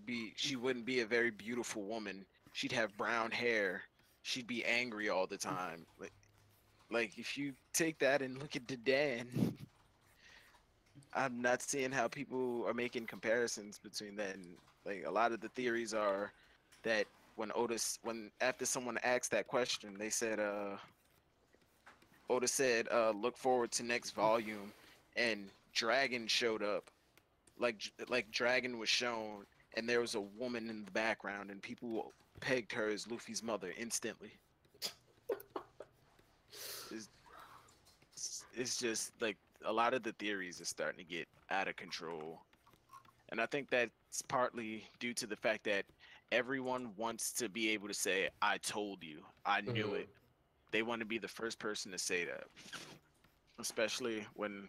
wouldn't be a very beautiful woman. She'd have brown hair. She'd be angry all the time. Like if you take that and look at Dadan, I'm not seeing how people are making comparisons between that. And like a lot of the theories are that when after someone asked that question, they said Oda said look forward to next volume, and Dragon showed up. Like Dragon was shown, and there was a woman in the background, and people pegged her as Luffy's mother instantly. It's just like a lot of the theories are starting to get out of control, and I think that's partly due to the fact that everyone wants to be able to say, "I told you, I knew it." They want to be the first person to say that, especially when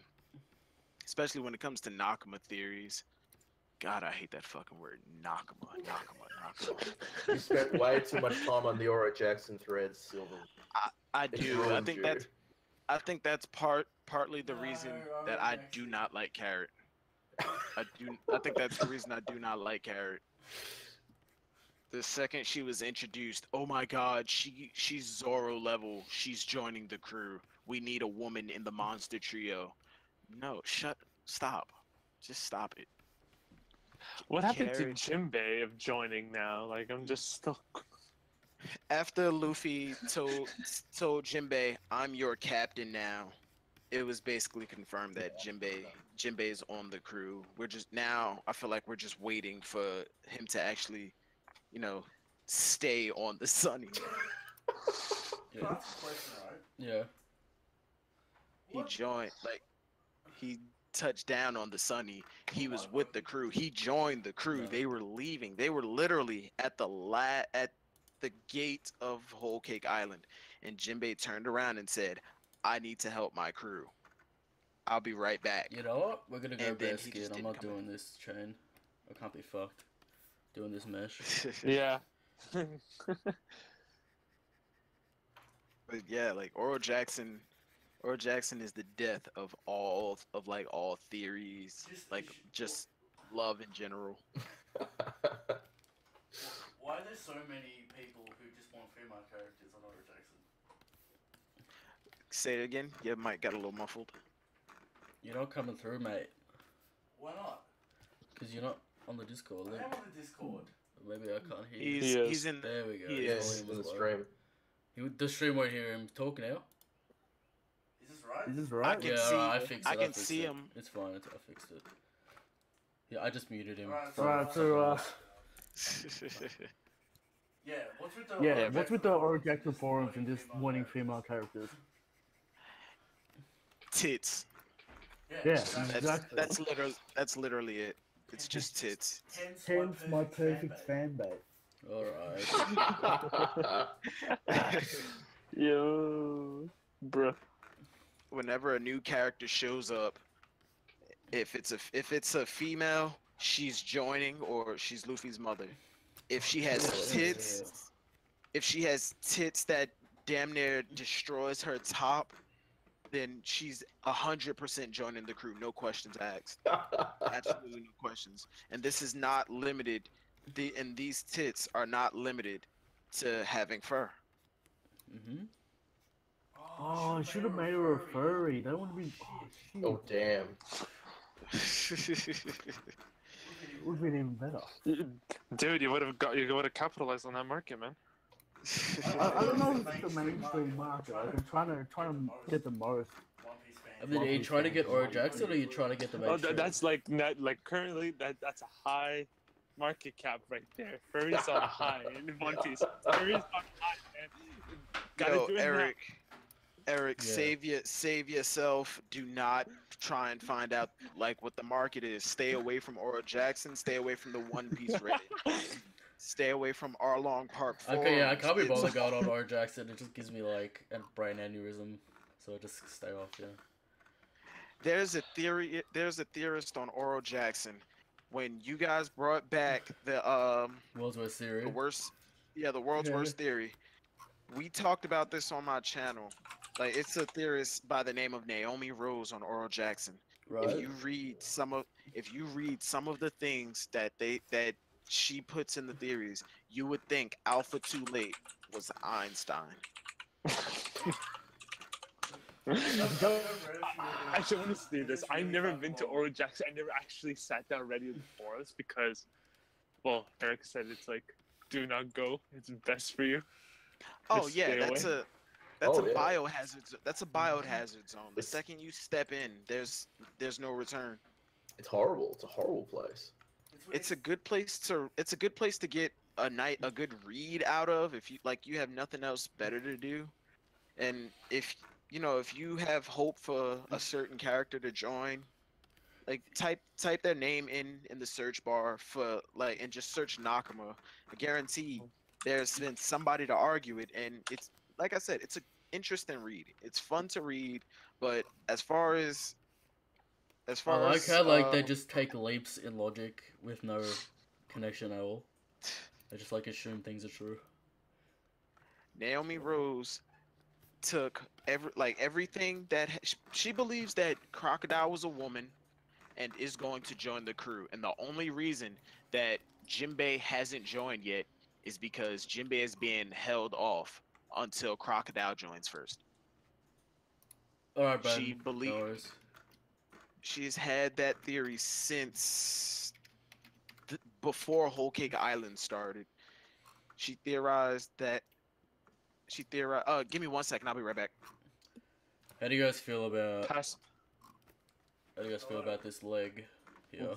it comes to Nakama theories. God, I hate that fucking word, Nakama. You spent way too much time on the Oro Jackson threads, Silver. I It do. ruined you. I think that's partly the reason that I do not like Carrot. I think that's the reason I do not like Carrot. The second she was introduced, oh my god, she's Zoro level. She's joining the crew. We need a woman in the monster trio. No, stop. Just stop it. What happened to Carrot- Jinbei of joining now? Like, I'm just still. After Luffy told Jinbei, "I'm your captain now," it was basically confirmed that Jinbei's on the crew. I feel like we're just waiting for him to actually, stay on the Sunny. Can I ask a question, right? Yeah. He touched down on the Sunny. He was with the crew. He joined the crew. Yeah. They were leaving. They were literally at the gate of Whole Cake Island, and Jinbei turned around and said, "I need to help my crew. I'll be right back." You know what? We're gonna go And then bare he skin. just I'm didn't not come in. doing this chain. I can't be fucked. Doing this mesh. Yeah. But yeah, like Oro Jackson is the death of all theories, just love in general. Why are there so many people who just want female characters on Oro Jackson? Say it again. Your mic got a little muffled. You're not coming through, mate. Why not? Because you're not on the Discord I link. am on the Discord. Maybe I can't hear you. He's in. There we go. He His is volume in was the low. stream. The stream won't hear him talk now. Is this right? Is this right? I can Yeah, see. alright, I fixed it. I can fixed see it. him. It's fine. I fixed it. Yeah, I just muted him. Alright, for Right, something so else. Yeah, what's with the yeah, Oro what's with Jackson the Oro Jackson forums and just wanting female characters? Tits. Yeah, exactly. exactly. That's literally it. It's just tits. Hence My perfect fan base. Alright. Yo. Bruh. Whenever a new character shows up, if it's a female, she's joining or she's Luffy's mother. If she has tits that damn near destroys her top, then she's 100% joining the crew. No questions asked. Absolutely no questions. And this is not limited. These tits are not limited to having fur. Mm-hmm. Oh, I should have made her a furry. That would be. Oh, shit. Oh damn. It would have been even better. Dude, you would have capitalized on that market, man. I don't know if it's the mainstream market. Like, I'm trying to get the most. One Piece fan. I mean, are you trying to get Oro Jackson or are you trying to get the Oh, mainstream? that's like currently that's a high market cap right there. Furries on high in One Piece. Furries on high, man. Gotta Yo, do it now. Eric, Yeah. save yourself. Do not try and find out like what the market is. Stay away from Oro Jackson. Stay away from the One Piece Reddit. Stay away from Arlong Park. Okay, yeah, I forums. can't be It's- bothered going on Oro Jackson. It just gives me like a brain aneurysm, so I just stay off. Yeah. There's a theorist on Oro Jackson when you guys brought back World's Worst Theory. the worst, yeah, the world's Yeah. worst theory. We talked about this on my channel. Like, it's a theorist by the name of Naomi Rose on Oral Jackson. Right. If you read some of the things that she puts in the theories, you would think Alpha Too Late was Einstein. I should want to say this. I've never been to Oral Jackson. I never actually sat down ready with the forest because, well, Eric said it's like, do not go. It's best for you. Oh Just yeah, stay that's away. a Yeah. biohazard. That's a biohazard zone. The It's- second you step in, there's no return. It's horrible. It's a horrible place. It's a good place to get a good read out of if you have nothing else better to do. And if you have hope for a certain character to join, like type their name in the search bar for and just search Nakama. I guarantee there's been somebody to argue it, and it's like I said, it's an interesting read. It's fun to read, but as far as I like how like they just take leaps in logic with no connection at all. They just like assume things are true. Naomi Rose took everything that she believes that Crocodile was a woman and is going to join the crew, and the only reason that Jinbei hasn't joined yet is because Jinbei is being held off until Crocodile joins first. All right, Ben. She believe- No worries. She's had that theory since before Whole Cake Island started. She theorized. Give me 1 second. I'll be right back. How do you guys feel about? Pass. How do you guys feel about this leg? Yeah.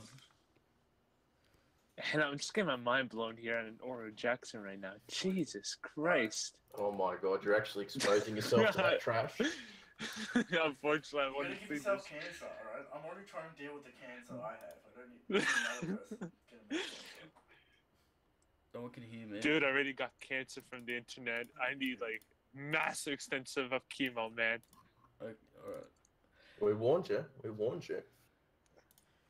And I'm just getting my mind blown here on Oral Jackson right now. Jesus Christ. Oh my god, you're actually exposing yourself to that trash. Unfortunately, I You're want gonna to give see yourself this. cancer, alright? I'm already trying to deal with the cancer I have. I don't need another person. Get a No one can hear me. Dude, I already got cancer from the internet. I need like massive extensive of chemo, man. Like, all right. We warned you. We warned you.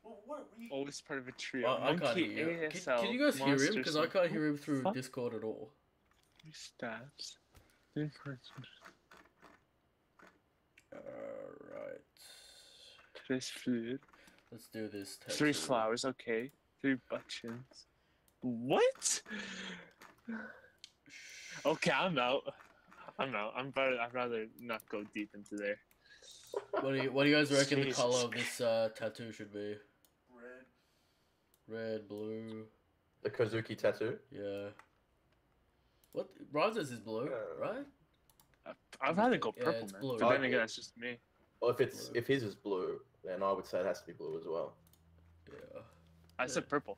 Well, what? Always part of a trio. I can't Monkey hear you. ASL. Can you guys hear him? Monster Because I can't hear him through Fuck. Discord at all. Stabs. In person. Alright. Tres food. Let's do this. 3 tattoo. flowers, okay. 3 buttons. What? Okay, I'm out. I'm better. I'd rather not go deep into there. What do you guys reckon the Jesus color of this tattoo should be? Red. Red, blue, The Kozuki tattoo. yeah. What? Bronzes is blue, right? I'd rather go Yeah, purple, it's man. blue. But then Okay. again, that's just me. Well, if his is blue, then I would say it has to be blue as well. Yeah. I said purple.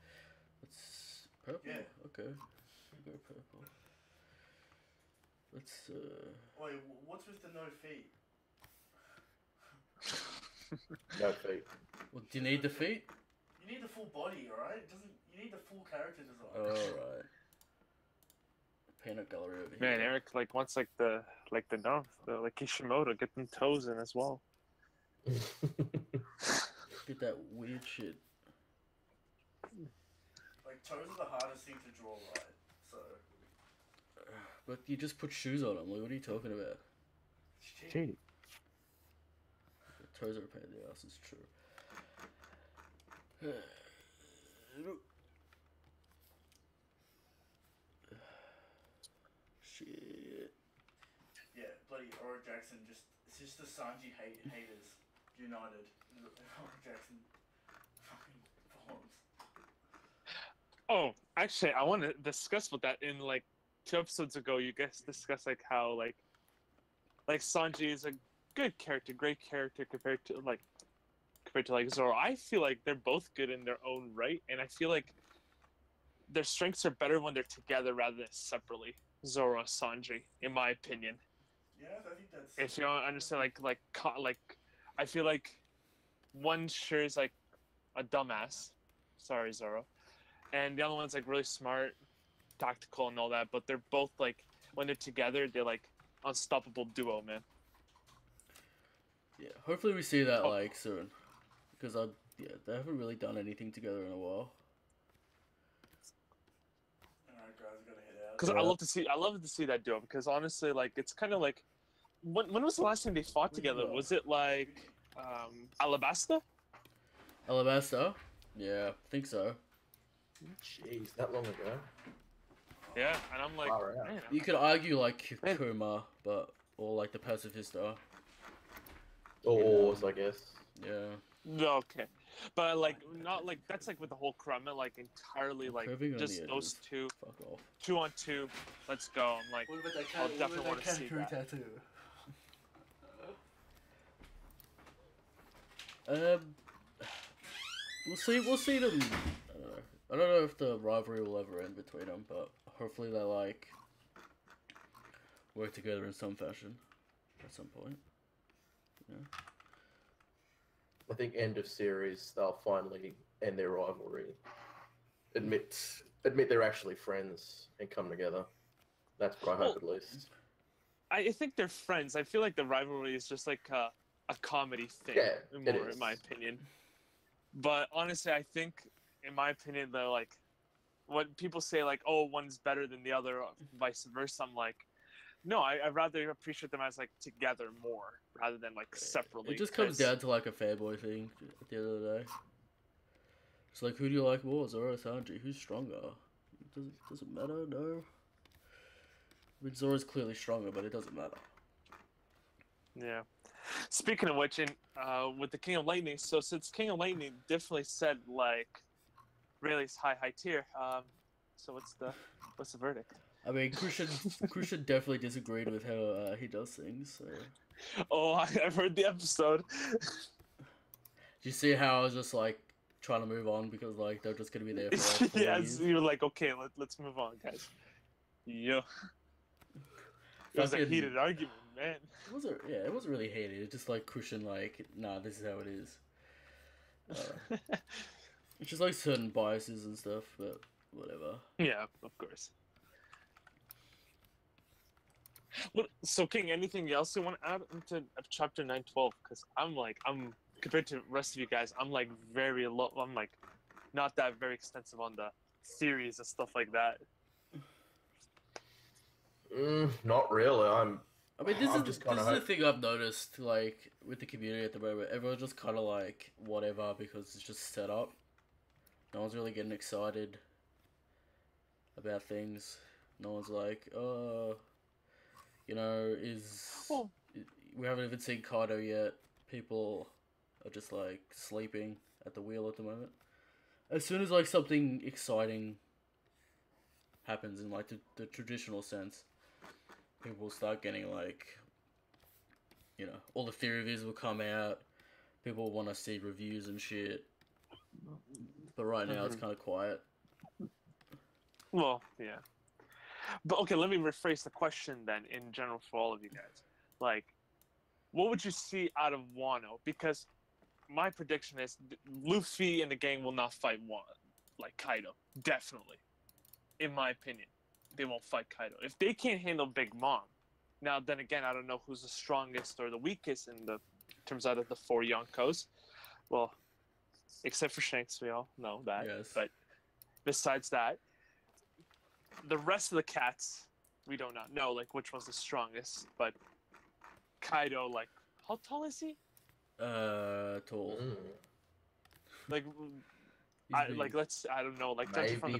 It's purple. Yeah. Okay. I'll go purple. Let's Wait, what's with the no feet? No feet. Well, do you need the feet? You need the full body, alright? It doesn't. You need the full character design. Alright. Peanut gallery over Man, here. Eric like wants like the like Kishimoto, get them toes in as well. Get that weird shit. Like toes are the hardest thing to draw, right? So But you just put shoes on them. Like, what are you talking about? it's cheap. The toes are a pain in the ass, it's true. Shit. Yeah, bloody Aura Jackson it's just the Sanji haters united in the Aura Jackson fucking forums. Oh, actually, I want to discuss with that. In like 2 episodes ago, you guys discussed like how like Sanji is a good character, great character compared to like Zoro. I feel like they're both good in their own right, and I feel like their strengths are better when they're together rather than separately. Zoro and Sanji, in my opinion. Yeah, I think that's. If you don't understand, like I feel like one sure is like a dumbass. Sorry, Zoro. And the other one's like really smart, tactical, and all that. But they're both like when they're together, they're like unstoppable duo, man. Yeah, hopefully we see that Oh. like soon. Because they haven't really done anything together in a while. because I love to see that duo. Because honestly, like it's kind of like, when was the last time they fought together? Was it like Alabasta? Alabasta? Yeah, I think so. Jeez, that long ago. Yeah, and I'm like, Far out. man, You could argue like Man. Kuma, but or like the Pacifista. Or Oars, I guess. Yeah. no, okay, but like not like that's like with the whole crew. I meant like entirely like Curving on just the those edges. two, Fuck off. 2-on-2. Let's go. I'm like, What about that I'll cat? definitely What wanna about that see tattoo that. tattoo? We'll see them. I don't know if the rivalry will ever end between them, but hopefully they like work together in some fashion at some point. Yeah. I think end of series they'll finally end their rivalry. Admit they're actually friends and come together. That's what I hope at least. I think they're friends. I feel like the rivalry is just like a comedy thing, Yeah, it more is. in my opinion. But honestly, I think, in my opinion, they're like, when people say like, "Oh, one's better than the other," or vice versa. I'm like, no, I'd rather appreciate them as like together more rather than like separately. It just comes 'cause- down to like a fanboy thing at the end of the day. It's like, who do you like more, Zoro or Sanji? Who's stronger? Does it matter? No. I mean, Zoro's clearly stronger, but it doesn't matter. Yeah. Speaking of which, with the King of Lightning, so since King of Lightning definitely said like, Rayleigh's high tier. So what's the verdict? I mean, Crucian definitely disagreed with how he does things. So. Oh, I've heard the episode. Do you see how I was just like trying to move on because like they're just gonna be there for like 4 Yeah, years? you were like, okay, let's move on, guys. Yeah. It was a Fucking- heated argument, man. It wasn't really hated. It's just like Crucian like, nah, this is how it is. It's just like certain biases and stuff, but whatever. Yeah, of course. So King, anything else you want to add into chapter 912? Because I'm compared to the rest of you guys, I'm like very low. I'm like not that very extensive on the theories and stuff like that. Not really. I mean, this I'm is just this kinda is the hope- thing I've noticed, like with the community at the moment. Everyone's just kind of like whatever because it's just set up. No one's really getting excited about things. No one's like, you know, Well- we haven't even seen Kaido yet. People are just like sleeping at the wheel at the moment. As soon as like something exciting happens in like the traditional sense, people will start getting like, you know, all the theory reviews will come out. People want to see reviews and shit. But right now it's kind of quiet. Well, yeah. But okay, let me rephrase the question then in general for all of you guys. Like, what would you see out of Wano? Because my prediction is Luffy and the gang will not fight Kaido. Definitely. In my opinion. They won't fight Kaido. If they can't handle Big Mom, now then again, I don't know who's the strongest or the weakest in terms out of the 4 Yonkos. Well, except for Shanks, we all know that. Yes. But besides that, the rest of the cats, we do not know like which one's the strongest. But Kaido, like, how tall is he? Tall. Like, He's I big. don't know, like judging from the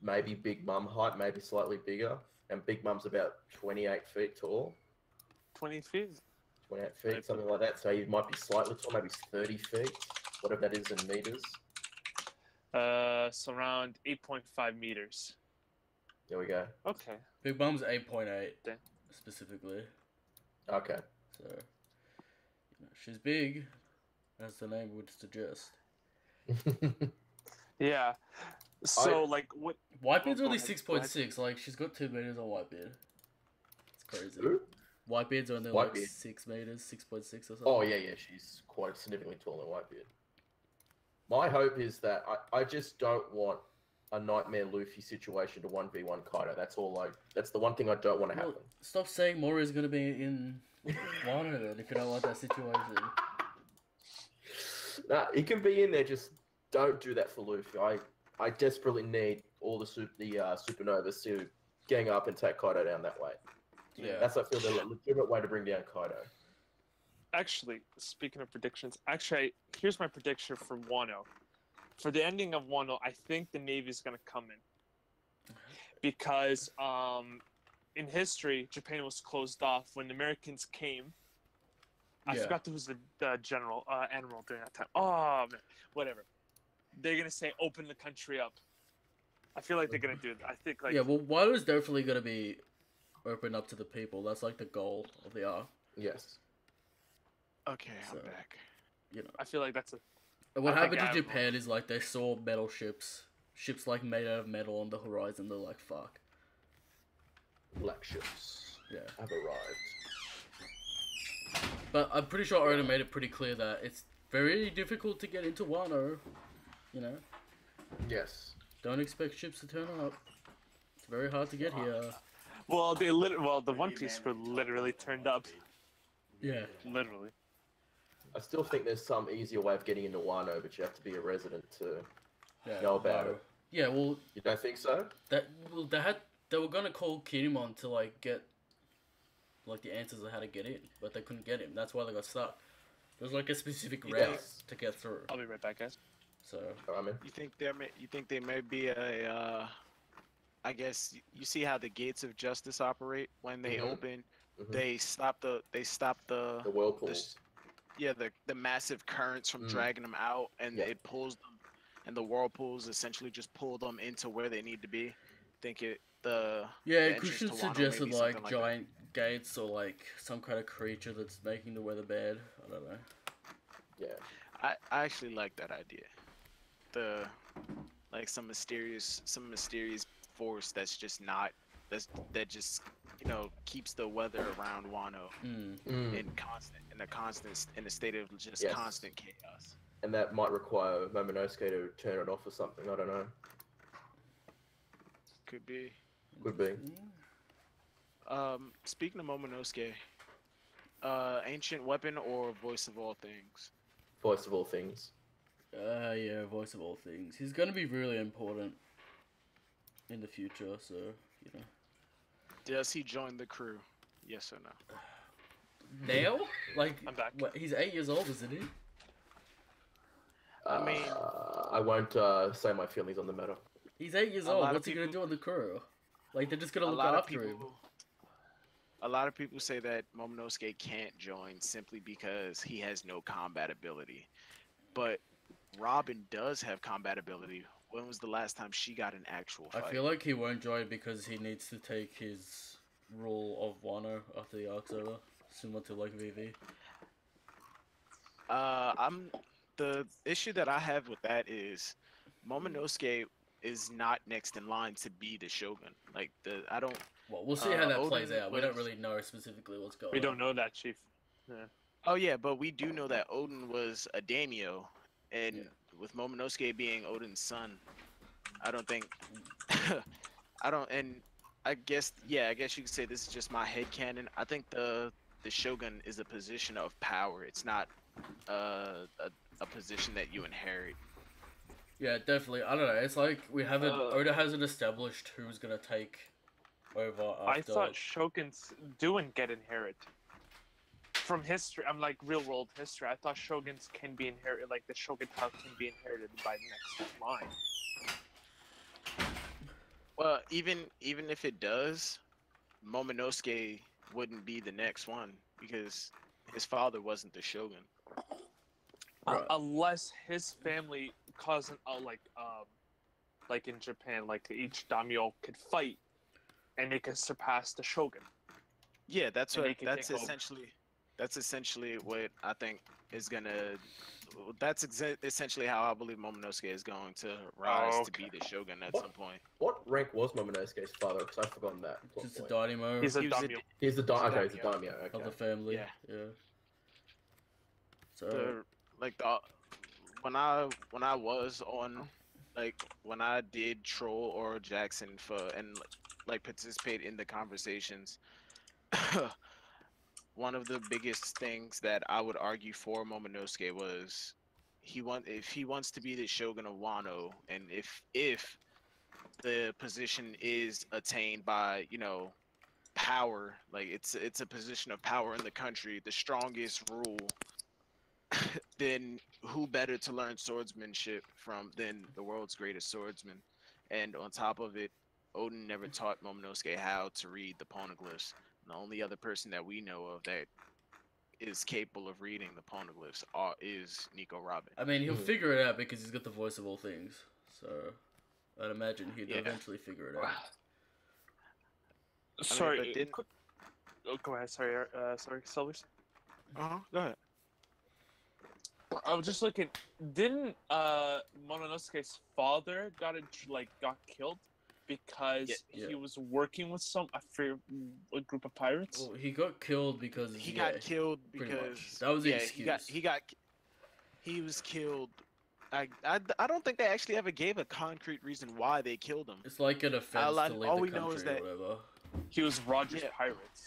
Maybe Big Mum height, maybe slightly bigger, and Big Mum's about 28 feet tall, 20 feet. 28 feet, something like that. So he might be slightly tall, maybe 30 feet, whatever that is in meters. So around 8.5 meters. There we go. Okay. Big Mom's 8.8 Damn. specifically. Okay. So, you know, she's big, as the name would suggest. Yeah. So like what? Whitebeard's Go only ahead, 6.6. Like she's got 2 meters on Whitebeard. It's crazy. Who? Whitebeard's only like Whitebeard. 6 meters, 6.6 or something. Oh yeah, she's quite significantly taller than Whitebeard. My hope is that I just don't want a Nightmare Luffy situation to 1v1 Kaido. That's the one thing I don't want to Well, happen. stop saying Mori's gonna be in Wano then if you don't want that situation. Nah, he can be in there. Just don't do that for Luffy. I desperately need all the supernovas to gang up and take Kaido down that way. Yeah. That's, I feel, the legitimate way to bring down Kaido. Actually, speaking of predictions, here's my prediction for Wano. For the ending of Wano, I think the Navy is going to come in. Because in history, Japan was closed off when the Americans came. I Yeah. forgot who was the general, admiral during that time. Oh, man. Whatever. They're going to say, open the country up. I feel like they're going to do that. I think, like... Yeah, well, Wano's definitely going to be open up to the people. That's, like, the goal of the arc. Yes. Okay, So- I'm back. You know. I feel like that's a... And what I think happened to Admiral- Japan is, like, they saw metal ships. Ships, like, made out of metal on the horizon. They're like, fuck. Black ships Yeah. have arrived. But I'm pretty sure Oda made it pretty clear that it's very difficult to get into Wano. You know? Yes. Don't expect ships to turn up. It's very hard to get here. Well, the One Piece crew literally turned up. Yeah. Literally. I still think there's some easier way of getting into Wano, but you have to be a resident to Yeah. know about it. Yeah, well, You don't think so? they were gonna call Kinemon to like get like the answers of how to get in, but they couldn't get him. That's why they got stuck. There's like a specific route Yes. to get through. I'll be right back, guys. So I mean, You think there may be a I guess you see how the gates of justice operate when they Mhm. open. Mhm. They stop the the whirlpools. the massive currents from Mm. dragging them out, and Yeah. it pulls them, and the whirlpools essentially just pull them into where they need to be. Think it the yeah, the entrance Kushin to Wano may suggested be like something like that. giant gates or like some kind of creature that's making the weather bad. I don't know. Yeah. I actually like that idea. The like some mysterious force that's just not that just keeps the weather around Wano Mm. in a state of just Yes. constant chaos. And that might require Momonosuke to turn it off or something. I don't know. Could be. Could be. Speaking of Momonosuke, ancient weapon or voice of all things? Voice of all things. Yeah, voice of all things. He's gonna be really important in the future, so you know. Does he join the crew? Yes or no? Now? Like, I'm back. what, he's 8 years old, isn't he? I mean- I won't say my feelings on the matter. He's 8 years A old. lot of What's he gonna people- do on the crew? Like, they're just gonna A look lot of after him. people. A lot of people say that Momonosuke can't join simply because he has no combat ability. But Robin does have combat ability. When was the last time she got an actual I fight? feel like he won't join because he needs to take his rule of Wano after the arc's over, similar to like VV. The issue that I have with that is Momonosuke is not next in line to be the Shogun. Like I don't. Well, we'll see how that plays Odin out. We don't was- really know specifically what's going on. We don't know that, Chief. Oh yeah, but we do know that Odin was a daimyo, and Yeah. with Momonosuke being Odin's son, I don't think. I don't, and I guess you could say this is just my headcanon. I think the Shogun is a position of power. It's not a position that you inherit. Yeah, definitely. I don't know. It's like we haven't. Uh, Oda hasn't established who's gonna take over after. I thought Shoguns do and get inherit. From history, I'm like real world history. I thought Shoguns can be inherited, like the Shogun house can be inherited by the next line. Well, even if it does, Momonosuke wouldn't be the next one because his father wasn't the Shogun. Right. Unless his family causing like in Japan, like each daimyo could fight, and they could surpass the Shogun. Yeah, that's And what they can that's take over. essentially what I think is gonna. That's essentially how I believe Momonosuke is going to rise to be the Shogun at What? some point. What rank was Momonosuke's father? Because I've forgotten that. plot Just a point. daimyo He's a He was a daimyo. He's the He's a He's a daimyo. Okay. of the family. Yeah. Yeah. So When I was on, like when I did troll or Jackson and like participate in the conversations, one of the biggest things that I would argue for Momonosuke was if he wants to be the Shogun of Wano, and if the position is attained by, you know, power. Like it's a position of power in the country. The strongest rule. Then who better to learn swordsmanship from than the world's greatest swordsman? And on top of it, Odin never taught Momonosuke how to read the poneglyphs. The only other person that we know of that is capable of reading the poneglyphs is Nico Robin. I mean, he'll Hmm. figure it out because he's got the voice of all things. So I'd imagine he'd Yeah. eventually figure it out. Sorry, but didn't- oh, go ahead. Sorry, sorry, Silvers. Go ahead. I was just looking. Didn't Momonosuke's father got killed because Yeah. he was working with a group of pirates? Well, he got killed because He yeah, got killed pretty much. because That was the yeah, excuse. he was killed. I don't think they actually ever gave a concrete reason why they killed him. It's like an offense All to leave all the we know is country or that- whatever. He was Roger's Yeah. pirates.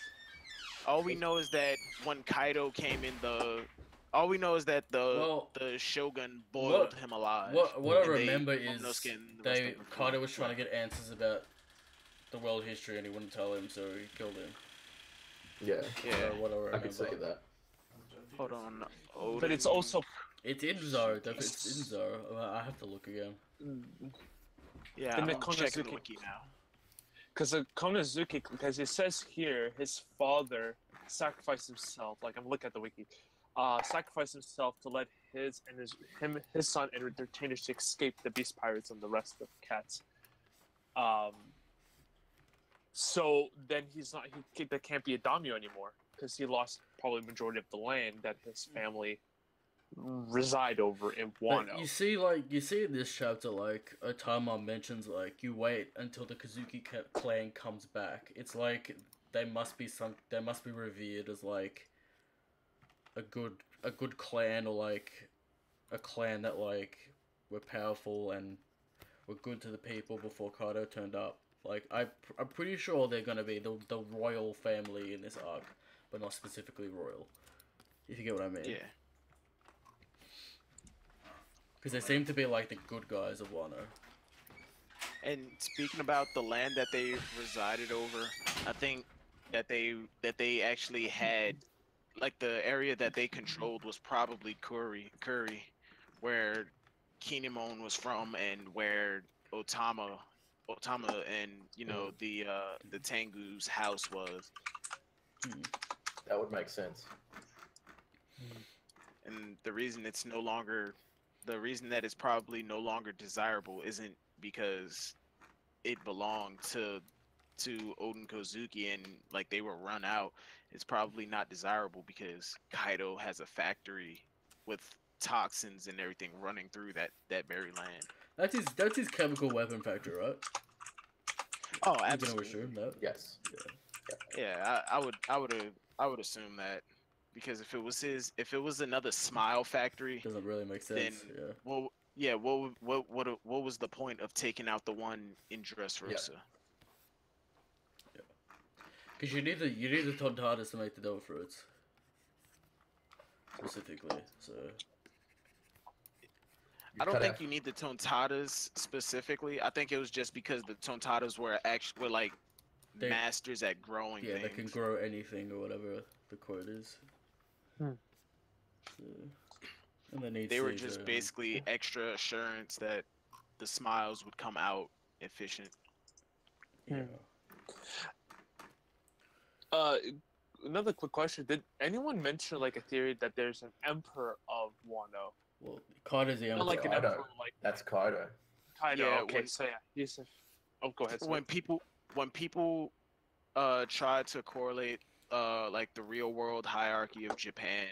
All we know is that when Kaido came in all we know is that Well, the shogun boiled what- him alive. What I and they- remember is Momonosuke and the rest they of them Kaido killed was him. trying to get answers about the world history and he wouldn't tell him, so he killed him. Yeah, Yeah. What I remember. I could see that. Hold on. But it's Odin- also It's in Zoro. It's in Zoro. I have to look again. yeah. in the I'm checking the Konosuke. wiki now. because Konosuke, because it says here his father sacrificed himself. Like I'm looking at the wiki, sacrificed himself to let his son and their retainers to escape the beast pirates and the rest of the cats. So then there can't be a daimyo anymore because he lost probably the majority of the land that his family reside over in But Wano. you see in this chapter, like Otama mentions, like you wait until the Kazuki clan comes back. It's like they must be revered as like a good clan, or like a clan that like were powerful and were good to the people before Kaido turned up. Like I'm pretty sure they're gonna be the royal family in this arc, but not specifically royal. If you get what I mean. Yeah. Because they seem to be like the good guys of Wano. And speaking about the land that they resided over, I think that they actually had, like, the area that they controlled was probably Kuri, where Kinemon was from, and where Otama and the Tengu's house was. That would make sense. And the reason that it's probably no longer desirable isn't because it belonged to Odin Kozuki and like they were run out. It's probably not desirable because Kaido has a factory with toxins and everything running through that very land. That's his chemical weapon factory, right? Oh, You're gonna absolutely. assume that. Yes. Yeah, I would assume that, because if it was another Smile factory, Doesn't really make sense. Then- Yeah. what was the point of taking out the one in Dressrosa? Because you need the Tontadas to make the Devil Fruits. Specifically, so I don't cut think out- you need the Tontadas specifically. I think it was just because the Tontadas were like They- masters at growing yeah, things. they can grow anything or whatever the quote is. Hmm. So, and they need They were seeds, just um, basically extra assurance that the Smiles would come out efficient. yeah. Another quick question: did anyone mention like a theory that there's an emperor of Wano? Well, Kaido's the Not emperor. like an Kaido. emperor, like That's Kaido. Kaido. Yeah, okay, when- so yeah, Yusuf. Oh, go ahead. When people try to correlate like the real world hierarchy of Japan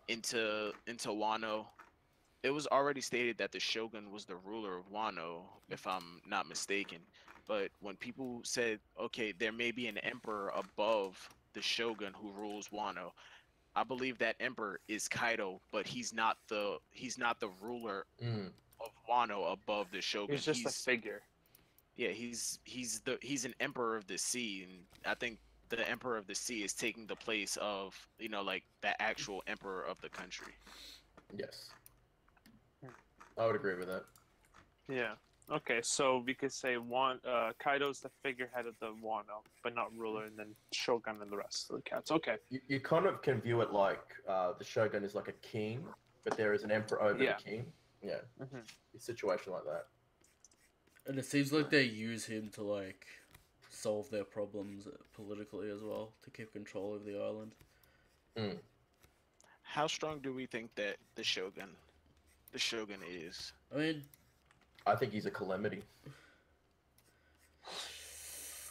into Wano, it was already stated that the shogun was the ruler of Wano, if I'm not mistaken. But when people said, okay, there may be an emperor above the shogun who rules Wano, I believe that emperor is Kaido, but he's not the ruler Mm. of Wano above the shogun. He's just a figure. Yeah, he's an emperor of the sea, and I think the emperor of the sea is taking the place of like the actual emperor of the country. Yes. I would agree with that. Yeah. Okay, so we could say Kaido's the figurehead of the Wano, but not ruler, and then Shogun and the rest of the cats. Okay. You kind of can view it like the Shogun is like a king, but there is an emperor over Yeah. the king. Yeah, hmm a situation like that. And it seems like they use him to like solve their problems politically as well to keep control of the island. Mm. How strong do we think that the Shogun is? I mean, I think he's a calamity.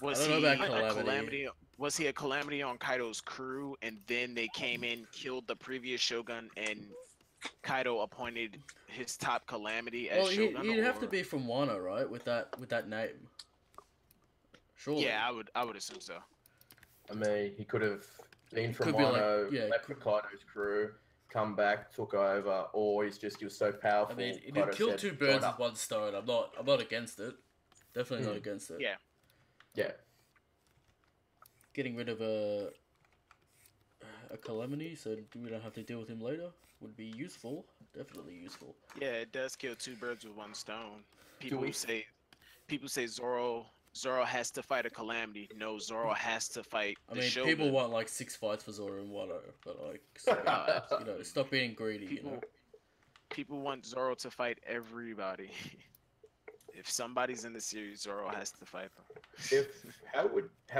Was I don't he know about a Calamity. calamity? Was he a calamity on Kaido's crew, and then they came in, killed the previous Shogun, and Kaido appointed his top calamity as well, Shogun? he'd have to or- be from Wano, right? With that name. Surely. Yeah, I would assume so. I mean, he could have been from could be like- Wano, yeah, left with Kaido's crew, come back, took over, or he was so powerful. I mean, he Kaido did kill said, two "Join birds up." with one stone. I'm not against it. Definitely not against it. Yeah. Yeah, Getting rid of a calamity, so we don't have to deal with him later, would be useful. Definitely useful. Yeah, it does kill two birds with one stone. we- People say Zoro has to fight a calamity. No, Zoro has to fight I the mean, Shogun. people want like 6 fights for Zoro and Wano, but like, so, you know, stop being greedy. You know. People want Zoro to fight everybody. If somebody's in the series, Zoro has to fight them. how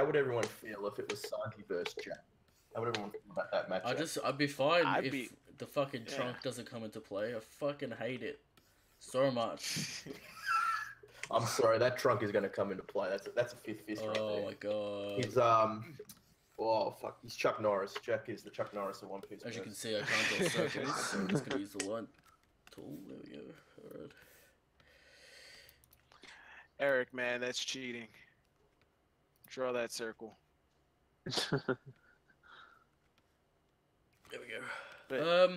would everyone feel if it was Sanji versus Jack? How would everyone feel about that matchup? I'd be fine I'd if be- the fucking yeah. trunk doesn't come into play. I fucking hate it so much. I'm sorry, that trunk is going to come into play. That's a fifth fist right Oh there. my god. He's oh fuck, he's Chuck Norris. Jack is the Chuck Norris of One Piece. As you bro. can see, I can't draw circles, so I'm just gonna use the line tool. There we go. Alright. Eric, man, that's cheating. Draw that circle. There we go. But-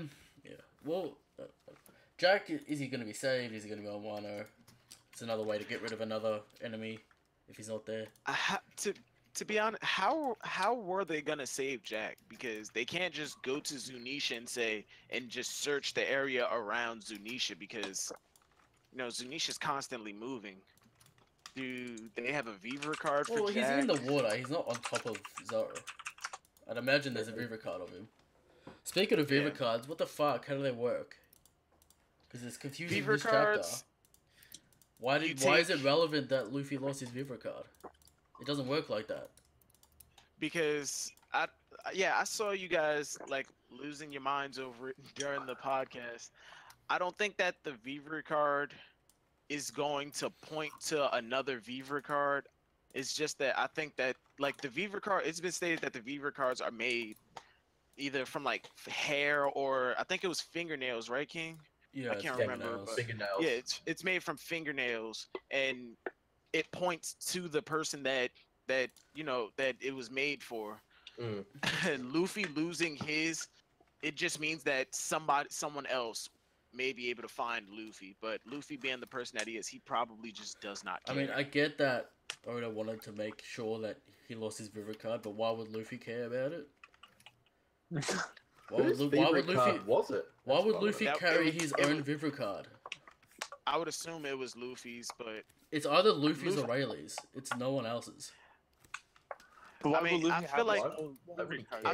Yeah. Well, Jack, is he gonna be saved? Is he gonna be on Wano? It's another way to get rid of another enemy if he's not there. To be honest, how were they gonna save Jack? Because they can't just go to Zunisha and just search the area around Zunisha, because you know Zunisha's constantly moving. Do they have a Viva card for Well, he's Jack? in the water. He's not on top of Zoro. I'd imagine there's a Viva card of him. Speaking of Viva Yeah. cards, what the fuck? How do they work? Because it's confusing Viva this cards, chapter. Why you why is take- it relevant that Luffy lost his Viva card? It doesn't work like that. because I saw you guys like losing your minds over it during the podcast. I don't think that the Viva card is going to point to another Viva card. It's just that I think that like the Viva card, it's been stated that the Viva cards are made either from like hair or I think it was fingernails, right, King? Yeah, I it's can't remember, fingernails. but- Fingernails. Yeah, it's made from fingernails, and it points to the person that you know that it was made for. Mm. Luffy losing his, it just means that someone else may be able to find Luffy, but Luffy being the person that he is, he probably just does not I care. mean, I get that Oda wanted to make sure that he lost his Viva card, but why would Luffy care about it? Why would, Whose why Viva would Luffy? card was it? Why That's would what I Luffy That- carry it was- his it own was- Viva card? I would assume it was Luffy's, but It's either Luffy's or Luffy- Rayleigh's. It's no one else's. But why I mean, would Luffy I have feel like- his own I really card?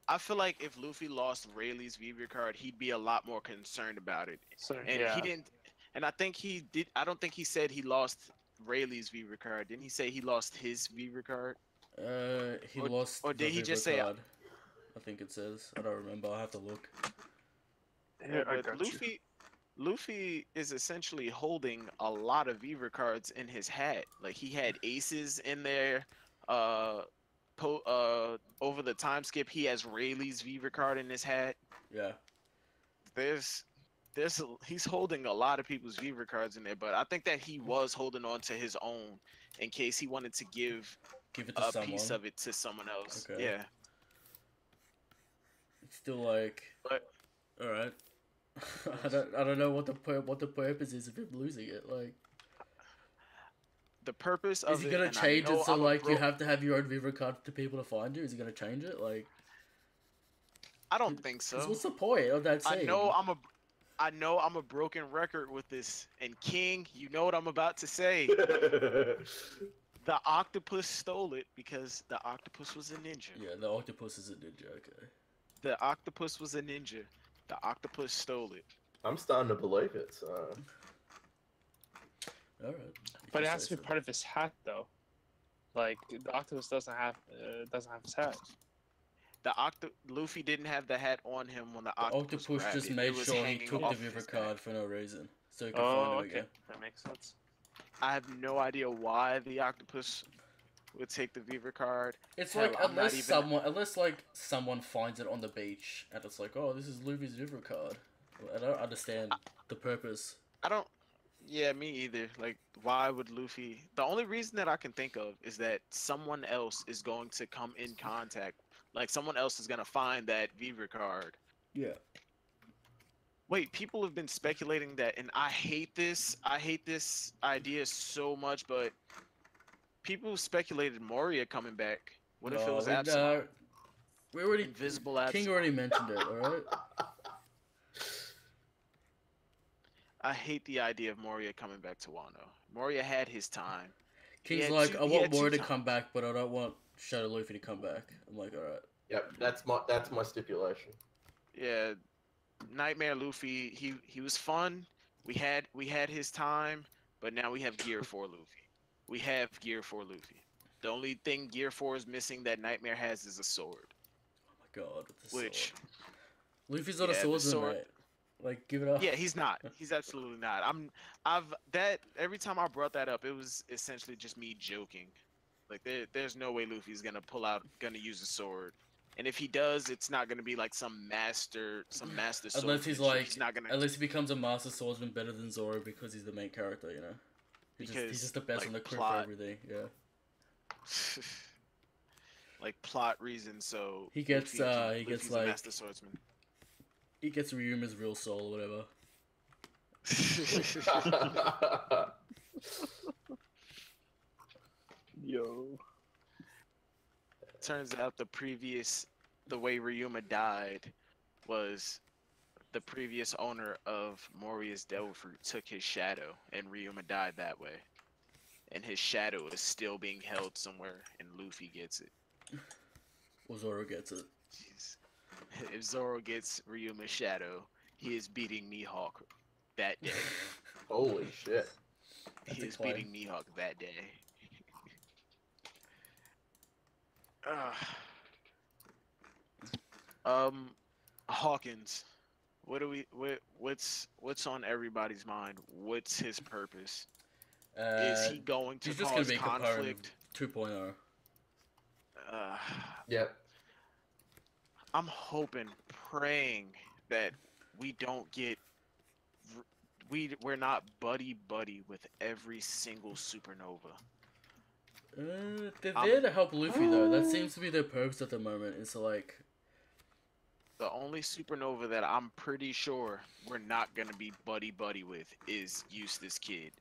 I feel like if Luffy lost Rayleigh's Viva card, he'd be a lot more concerned about it. So, And yeah. he didn't. And I think he did. I don't think he said he lost Rayleigh's Viva card. Didn't he say he lost his Viva card? He Or- lost. or the did he Viva just say- card. I think it says. I don't remember. I have to look. Here, I But got you. Luffy is essentially holding a lot of Viva cards in his hat. Like he had aces in there. Over the time skip, he has Rayleigh's Viva card in his hat. Yeah. He's holding a lot of people's Viva cards in there, but I think that he was holding on to his own in case he wanted to give Give it to a someone. piece of it to someone else. Okay. Yeah. It's still like. But- All right. I don't know what the purpose is of him losing it. Like, The purpose of is he it, gonna and I change know it so I'm a like you broke- have to have your own Viva card to people to find you? Is he gonna change it? Like, I don't think 'cause so. what's the point of that I scene? know I know I'm a broken record with this, and King, you know what I'm about to say. The octopus stole it because the octopus was a ninja. Yeah, the octopus is a ninja. Okay. The octopus was a ninja. The octopus stole it. I'm starting to believe it. So. All right. But it has to be part of his hat, though. Like the octopus doesn't have his hat. Luffy didn't have the hat on him when the The octopus grabbed just it. made It was sure he hanging took the off Viva his card back. for no reason, so he could Oh, find him okay, again. that makes sense. I have no idea why the octopus would take the Viva card. It's Hell, like I'm not unless someone finds it on the beach and it's like, oh, this is Luffy's Viva card. I don't understand the purpose. I don't. Yeah, me either. Like, why would Luffy? The only reason that I can think of is that someone else is going to come in contact. Like, someone else is gonna find that Viva card. Yeah. Wait, people have been speculating that, and I hate this. I hate this idea so much, but people speculated Moria coming back. What if it was Absalom? We already Invisible King Absalom. already mentioned it. All right. I hate the idea of Moria coming back to Wano. Moria had his time. King's had like, two- I he want had two Moria to times. come back, but I don't want Shadow Luffy to come back. I'm like, all right. Yep, that's my stipulation. Yeah, Nightmare Luffy. He was fun. We had his time, but now we have Gear 4 Luffy. We have Gear 4 Luffy. The only thing Gear 4 is missing that Nightmare has is a sword. Oh my god. With the Which, sword. Luffy's not a Yeah, the swordsman, sword- mate. Like, give it up. yeah, he's not. He's absolutely not. Every time I brought that up, it was essentially just me joking. Like there's no way Luffy's gonna use a sword. And if he does, it's not gonna be like some master sword. Unless he's like, he's not gonna. unless he becomes a master swordsman better than Zoro because he's the main character, you know. He's Because, just the best like, on the crew plot- for everything. Yeah. like plot reasons, so He gets, Luffy's a like- master swordsman. He gets Ryuma's real soul or whatever. Yo. Turns out the way Ryuma died was the previous owner of Moria's Devil Fruit took his shadow, and Ryuma died that way. And his shadow is still being held somewhere, and Luffy gets it. Or Zoro gets it. Jeez. If Zoro gets Ryuma's shadow, he is beating Mihawk that day. Holy shit. That's He a is claim. beating Mihawk that day. Hawkins. What's on everybody's mind? What's his purpose? Is he going to He's just gonna cause be conflict? comparative 2.0. Yep. I'm hoping, praying that we don't get. We're not buddy with every single supernova. They're there to help Luffy though. That seems to be their purpose at the moment. It's like, The only supernova that I'm pretty sure we're not gonna be buddy with is Eustace Kid.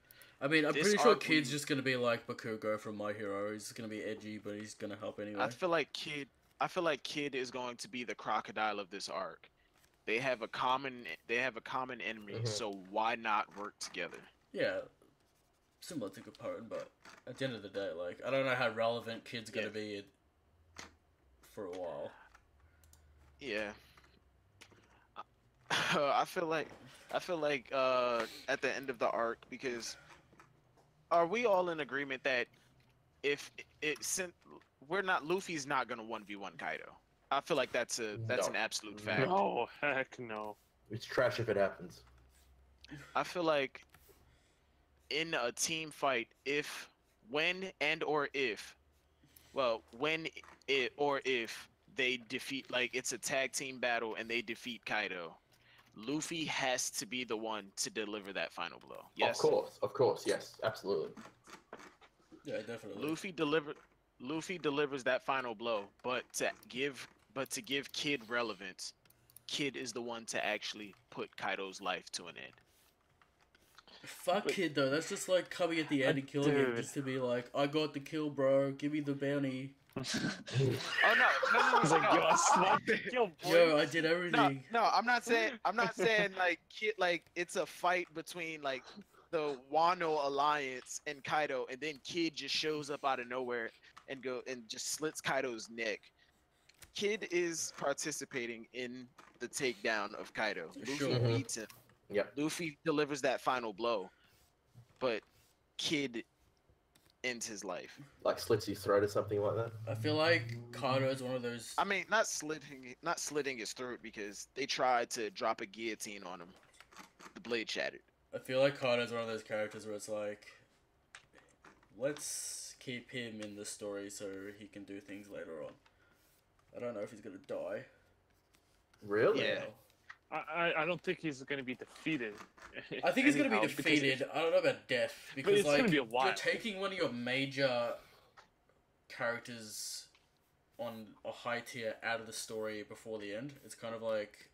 I mean, I'm This pretty sure arc Kid's we- just gonna be like Bakugo from My Hero. He's just gonna be edgy, but he's gonna help anyway. I feel like Kid is going to be the crocodile of this arc. They have a common enemy, Mhm. so why not work together? Yeah, similar to Capone, but at the end of the day, like, I don't know how relevant Kid's gonna Yeah. be for a while. Yeah. I feel like at the end of the arc, because are we all in agreement that if Luffy's not gonna 1v1 Kaido? I feel like that's an No. absolute fact. No, heck no. It's trash if it happens. I feel like in a team fight, when they defeat, like, it's a tag team battle and they defeat Kaido, Luffy has to be the one to deliver that final blow. Yes. Of course, yes, absolutely. Yeah, definitely. Luffy delivers that final blow, but to give Kid relevance, Kid is the one to actually put Kaido's life to an end. Fuck But- Kid though. That's just like coming at the end and killing him Dude. just to be like, I got the kill, bro. Give me the bounty. Oh no, He's like, yo, I smacked the kill, boy. Yo, I did No, everything. no, I'm not saying like kid like it's a fight between like the Wano Alliance and Kaido, and then Kid just shows up out of nowhere and just slits Kaido's neck. Kid is participating in the takedown of Kaido. Luffy Sure. beats him. Yep. Luffy delivers that final blow, but Kid ends his life. Like slits his throat or something like that. I feel like Kaido is one of those. I mean, not slitting his throat because they tried to drop a guillotine on him. The blade shattered. I feel like Kaido is one of those characters where it's like, let's keep him in the story so he can do things later on. I don't know if he's gonna die. Really? Yeah. I don't think he's going to be defeated. I think he's gonna be anyhow, because defeated. I don't know about death because it's like gonna be a while. you're taking one of your major characters on a high tier out of the story before the end. It's kind of like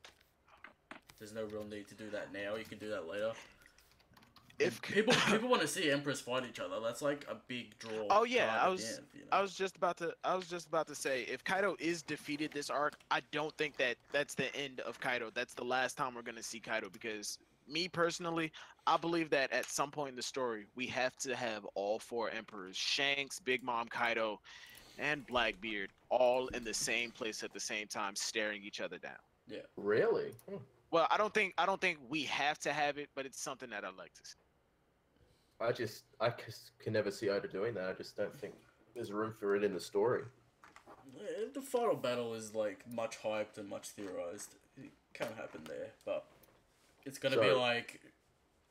there's no real need to do that now. You can do that later. If People want to see Emperors fight each other. That's like a big draw. Oh yeah, card I at was the end, you know? I was just about to say if Kaido is defeated this arc, I don't think that's the end of Kaido. That's the last time we're gonna see Kaido because me personally, I believe that at some point in the story we have to have all four emperors, Shanks, Big Mom, Kaido, and Blackbeard, all in the same place at the same time, staring each other down. Really? Well, I don't think we have to have it, but it's something that I'd like to see. I can never see Oda doing that. I just don't think there's room for it in the story. The final battle is like much hyped and much theorized. It can happen there, but it's gonna be So- like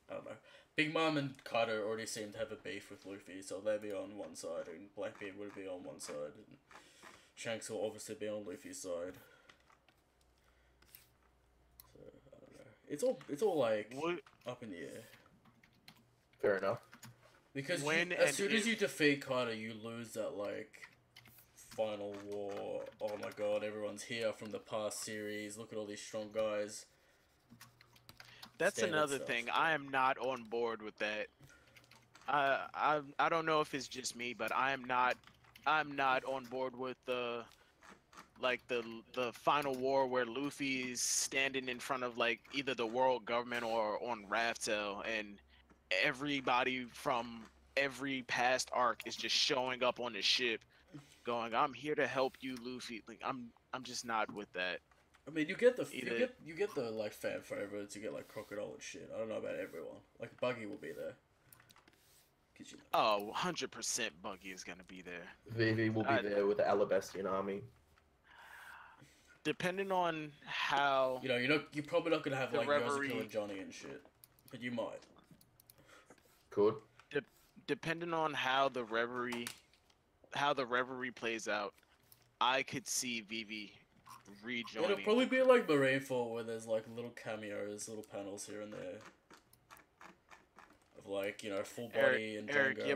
I don't know. Big Mom and Kaido already seem to have a beef with Luffy, so they'll be on one side, and Blackbeard would be on one side, and Shanks will obviously be on Luffy's side. So I don't know. It's all like What, up in the air. Fair enough. Because When as and soon as if- you defeat Kaido, you lose that like final war. Oh my god, everyone's here from the past series. Look at all these strong guys. That's Standard another stuff. thing. I am not on board with that. I don't know if it's just me, but I'm not on board with the final war where Luffy's standing in front of like either the world government or on Raftel, and everybody from every past arc is just showing up on the ship, going, "I'm here to help you, Luffy." Like I'm just not with that. I mean, you get the Either- you get the like fan favorites. You get like Crocodile and shit. I don't know about everyone. Like Buggy will be there. 'Cause, you know, Oh, 100% Buggy is gonna be there. Vivi will be I- there with the Alabastian army. Depending on how you're probably not gonna have The like Reverie- Yosuke and Johnny and shit, but you might. Could. depending on how the reverie plays out, I could see Vivi rejoining. It'll probably be like Marineford, where there's like little cameos, little panels here and there. Of like, full body and Eric, Django.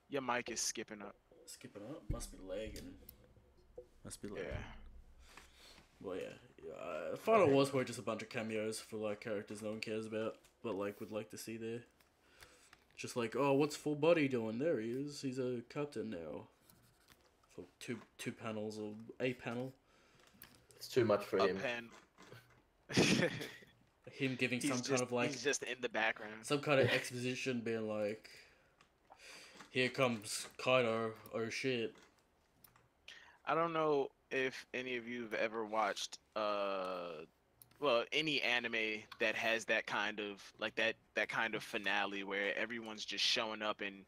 your mic is skipping up. Skipping up? Must be lagging. Must be lagging. Yeah. Well, yeah. Final Wars were just a bunch of cameos for like characters no one cares about, but like would like to see there. Just like, oh, what's Full Body doing? There he is. He's a captain now. For two panels or a panel. It's too much for him. Him giving some kind of like he's just in the background. some kind of exposition, being like, "Here comes Kaido." Oh shit. I don't know if any of you have ever watched any anime that has that kind of finale where everyone's just showing up and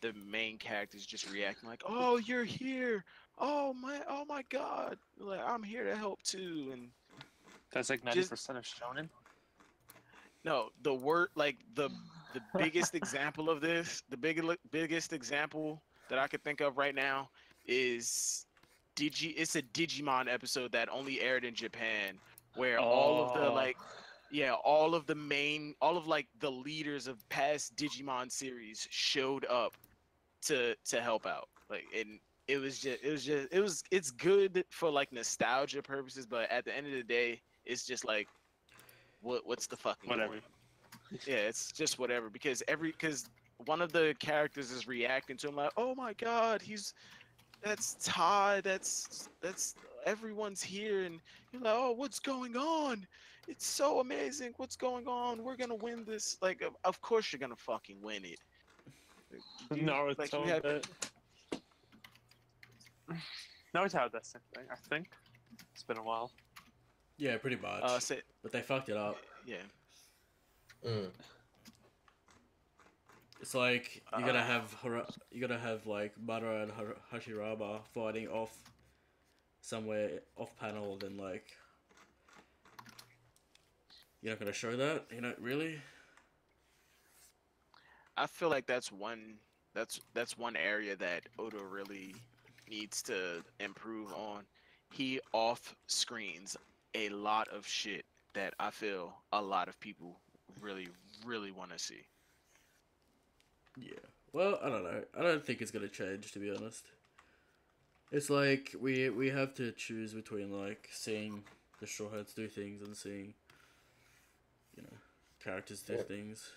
the main character's just reacting like, "Oh, you're here. Oh my god. Like, I'm here to help too." And That's like 90% of shonen. no, the word like the biggest example of this, the biggest example that I could think of right now is it's a Digimon episode that only aired in Japan, where all of the the leaders of past Digimon series showed up to help out. Like, and it's good for like nostalgia purposes, but at the end of the day, it's just like, what's the fucking Whatever. point? Yeah, it's just whatever, because one of the characters is reacting to him like, "Oh my god, he's that's Todd. That's everyone's here, and you're like, oh, what's going on? It's so amazing. What's going on? We're gonna win this. Like, of course you're gonna fucking win it. Like you Naruto have bit. Naruto had that same thing, I think. It's been a while. Yeah, pretty much. say, But they fucked it up. yeah. Mm. It's like you gotta have like Madara and Hashirama fighting off somewhere off panel, then like you're not gonna show that, you know, really? I feel like that's one area that Oda really needs to improve on. He off screens a lot of shit that I feel a lot of people really want to see. Yeah. Well, I don't know. I don't think it's gonna change, to be honest. It's like we have to choose between like seeing the Straw Hats do things and seeing, you know, characters do Yeah. things.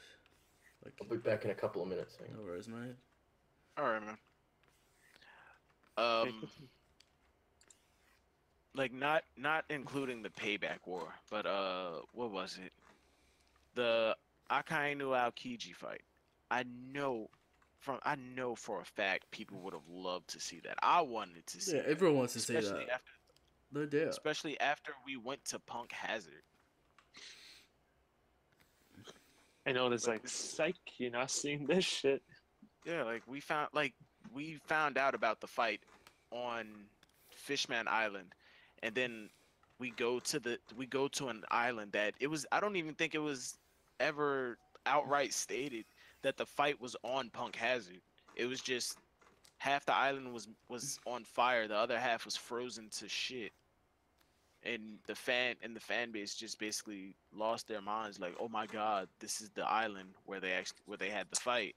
Like, I'll be back in a couple of minutes. Hang on. no worries, mate. All right, man. Like not including the payback war, but what was it? The Akainu Aokiji fight. I know for a fact people would have loved to see that. I wanted to see Yeah, that, everyone wants to see especially that. after No doubt. especially after we went to Punk Hazard. I know there's like, psych, you're not seeing this shit. Yeah, like we found out about the fight on Fishman Island, and then we go to an island that I don't even think it was ever outright stated that the fight was on Punk Hazard. It was just half the island was on fire, the other half was frozen to shit. And the fan base just basically lost their minds, like, oh my god, this is the island where they had the fight.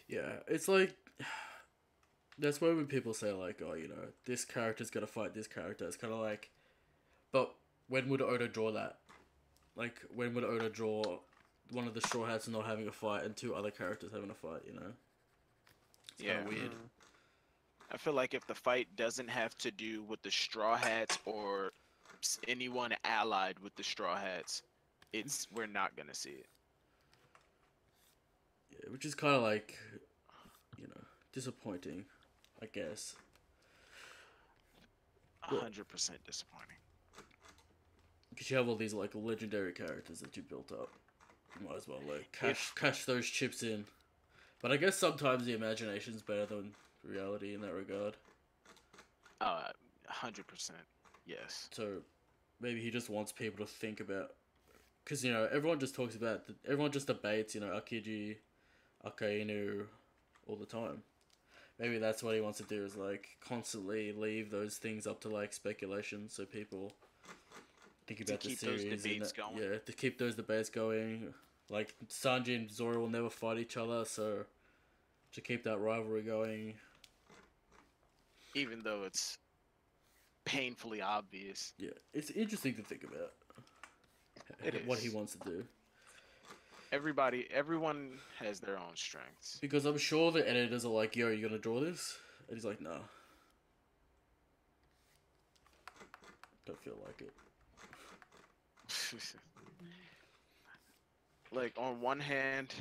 Yeah, it's like that's why when people say like, oh, you know, this character's gonna fight this character, it's kind of like, but when would Oda draw that? Like, when would Oda draw one of the Straw Hats not having a fight and two other characters having a fight? You know, it's kind of weird. I feel like if the fight doesn't have to do with the Straw Hats or anyone allied with the Straw Hats, we're not gonna see it. Yeah, which is kind of like, you know, disappointing, I guess. 100% disappointing. Because you have all these like legendary characters that you built up. You might as well like cash those chips in. But I guess sometimes the imagination's better than reality in that regard. 100%. Yes. So maybe he just wants people to think about, because you know everyone just talks about everyone just debates, you know, Akiji, Akainu all the time. Maybe that's what he wants to do, is like constantly leave those things up to like speculation, so people think about the keep those series debates going. Yeah, to keep those debates going. Like Sanji and Zoro will never fight each other, so to keep that rivalry going. Even though it's painfully obvious. Yeah, it's interesting to think about. It what is. he wants to do. Everyone has their own strengths. Because I'm sure the editors are like, yo, you gonna draw this? And he's like, nah. Don't feel like it. Like, on one hand,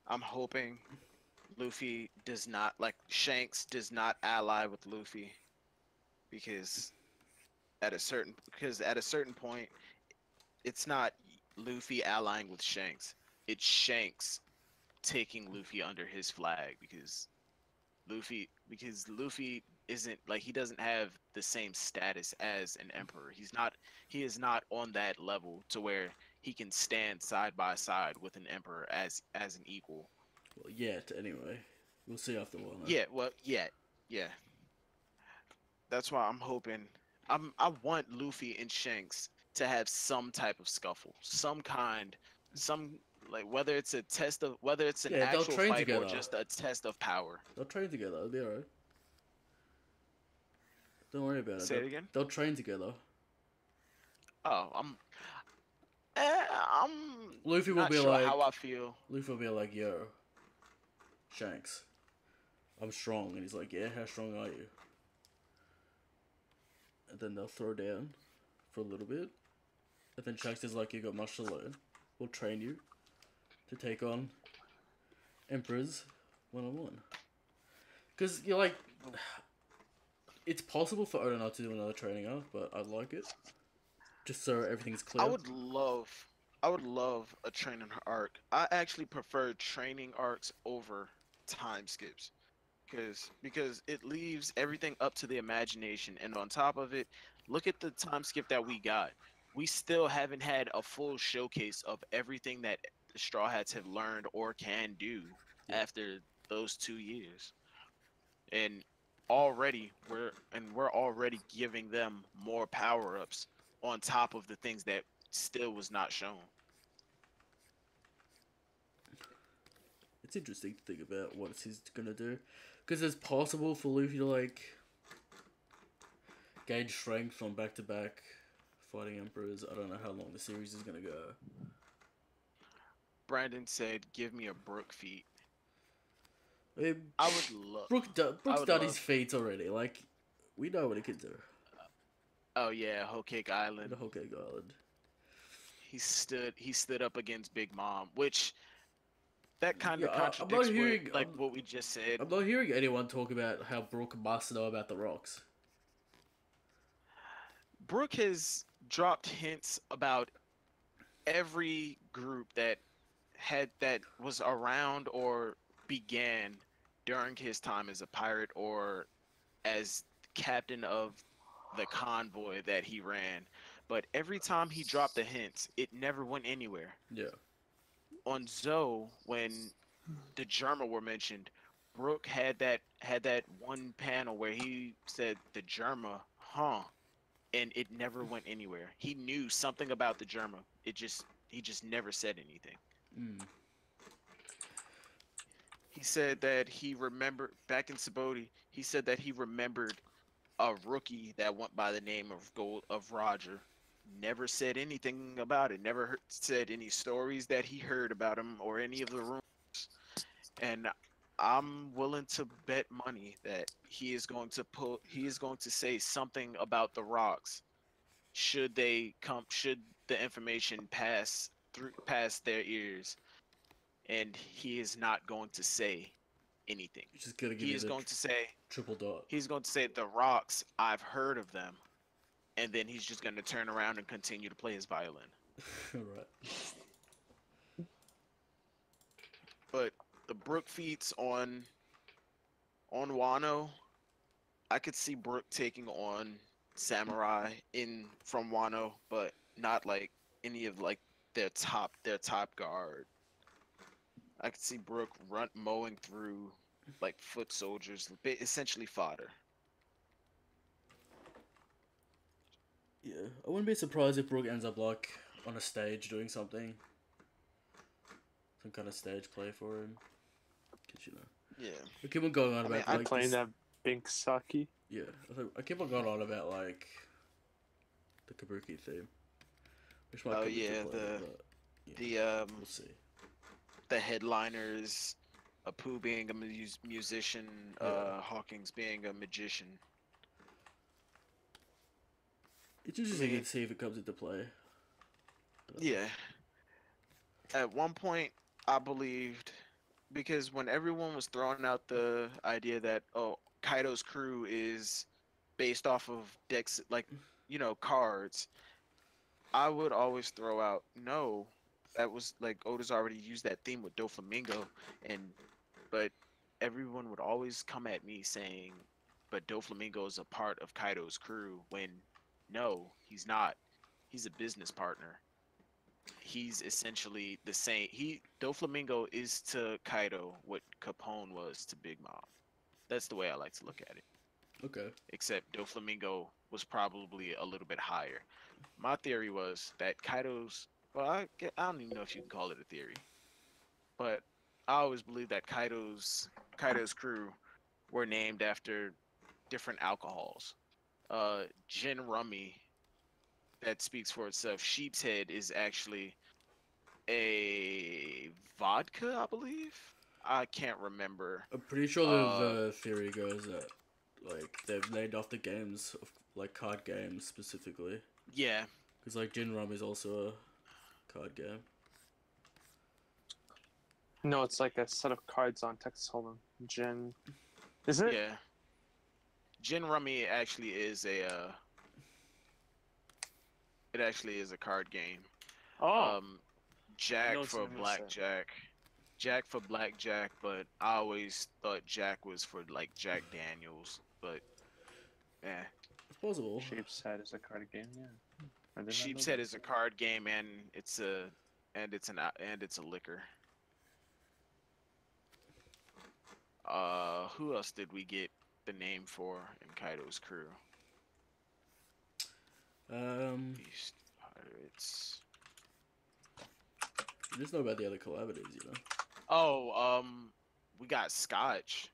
I'm hoping Luffy does not, like, Shanks does not ally with Luffy, because at a certain point, it's not Luffy allying with Shanks. It's Shanks taking Luffy under his flag, because Luffy isn't, like, he doesn't have the same status as an emperor. He is not on that level to where he can stand side by side with an emperor as an equal. Well, yet, anyway. We'll see after a while. Yeah, well, yeah. That's why I'm hoping. I want Luffy and Shanks to have some type of scuffle, like, whether it's an actual train fight together. or just a test of power. They'll train together. It'll be alright. Don't worry about it. Say it again? They'll train together. Oh, I'm Luffy will not be sure like, how I feel. Luffy will be like, yo, Shanks, I'm strong. And he's like, yeah, how strong are you? And then they'll throw down for a little bit. And then Shanks is like, you got much to learn. We'll train you to take on Emperors one-on-one. Because you're like, it's possible for Oda not to do another training arc, but I'd like it. Just so everything's clear. I would love a training arc. I actually prefer training arcs over time skips. Because it leaves everything up to the imagination, and on top of it, look at the time skip that we got. We still haven't had a full showcase of everything that the Straw Hats have learned or can do after those 2 years. And we're already giving them more power-ups on top of the things that still was not shown. It's interesting to think about what he's gonna do. Because it's possible for Luffy to, like, gain strength on back-to-back fighting Emperors. I don't know how long the series is gonna go. Brandon said, "Give me a Brook feat." I mean, I would love. Brook's would done love- his feats already. Like, we know what he can do. Oh yeah, Whole Cake Island. The Whole Cake Island. He stood up against Big Mom, which that kind of Yeah, I'm not contradicts hearing- what we just said. I'm not hearing anyone talk about how Brook must know about the rocks. Brook has dropped hints about every group that was around or began during his time as a pirate or as captain of the convoy that he ran. But every time he dropped the hints, it never went anywhere. Yeah. On Zoe, when the Germa were mentioned, Brook had that one panel where he said the Germa, and it never went anywhere. He knew something about the Germa. He just never said anything. Mm. He said that he remembered back in Sabaody. He said that he remembered a rookie that went by the name of Roger. Never said anything about it. Never said any stories that he heard about him or any of the rumors. And I'm willing to bet money that he is going to say something about the rocks. Should the information pass their ears, and he is not going to say anything. You're just gonna give He you is the going to say triple dot. he's going to say the rocks. I've heard of them, and then he's just going to turn around and continue to play his violin. Alright. But the Brook feats on Wano, I could see Brook taking on Samurai from Wano, but not like any of like their top guard. I could see Brook mowing through like foot soldiers, essentially fodder. Yeah. I wouldn't be surprised if Brook ends up like on a stage doing something. Some kind of stage play for him. Cause you know. Yeah. I keep on going on I mean, about like Playing this- that Bink Saki. Yeah, I keep on going on about like the Kabuki theme. Which might Oh, come into yeah, play, but, we'll see. The headliners, Apu being a musician, Yeah. Hawkins being a magician. It's interesting mean- to see if it comes into play. Yeah. At one point, I believed, because when everyone was throwing out the idea that, oh, Kaido's crew is based off of decks, like, cards, I would always throw out, no, that was, like, Oda's already used that theme with Doflamingo, but everyone would always come at me saying, but Doflamingo is a part of Kaido's crew, when, no, he's not. He's a business partner. He's essentially the same. Doflamingo is to Kaido what Capone was to Big Mom. That's the way I like to look at it. Okay. Except Doflamingo was probably a little bit higher. My theory was that Kaido's, well, I don't even know if you can call it a theory, but I always believed that Kaido's crew were named after different alcohols. Gin Rummy, that speaks for itself. Sheep's Head is actually a vodka, I believe. I can't remember. I'm pretty sure Uh, the theory goes that like they've named off the games of like card games specifically, Yeah, because like Gin Rum is also a card game. No, it's like a set of cards on Texas Hold'em. Gin. Is it? yeah. Gin Rummy actually is it actually is a card game. Oh. Jack No, it's for an MSA. blackjack. Jack for blackjack, but I always thought Jack was for like Jack Daniels, but It's possible. Sheep's Head is a card game, yeah. I did not know Sheep's that. Head is a card game and it's a liquor. Who else did we get the name for in Kaido's crew? Beast Pirates. You just know about the other calamities, you know. Oh, we got Scotch,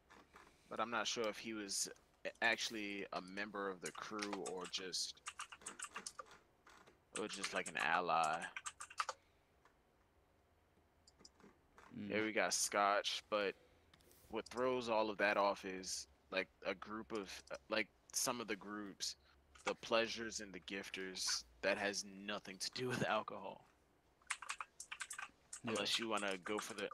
but I'm not sure if he was actually a member of the crew or just like an ally. Yeah, we got Scotch, but what throws all of that off is like a group of like some of the groups, the pleasures and the gifters, that has nothing to do with alcohol. Yeah. Unless you want to go for the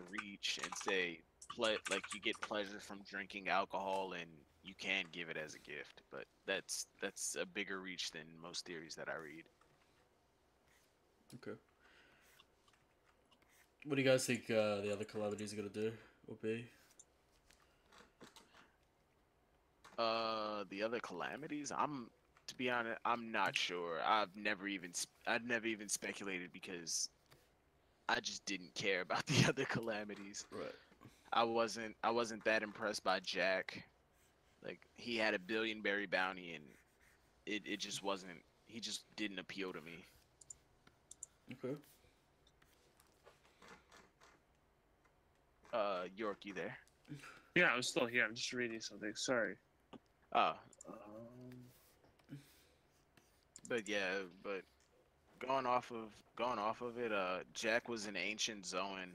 reach and say like you get pleasure from drinking alcohol and you can give it as a gift, but that's a bigger reach than most theories that I read. Okay. What do you guys think the other calamities are gonna do or be? The other calamities, to be honest, I'm not sure. I've never even speculated because I just didn't care about the other calamities. Right. I wasn't that impressed by Jack. Like, he had a billion berry bounty and it just wasn't, he just didn't appeal to me. Okay. York, you there? Yeah, I'm still here. I'm just reading something. Sorry. Oh. But yeah, but going off of it, Jack was an ancient Zoan.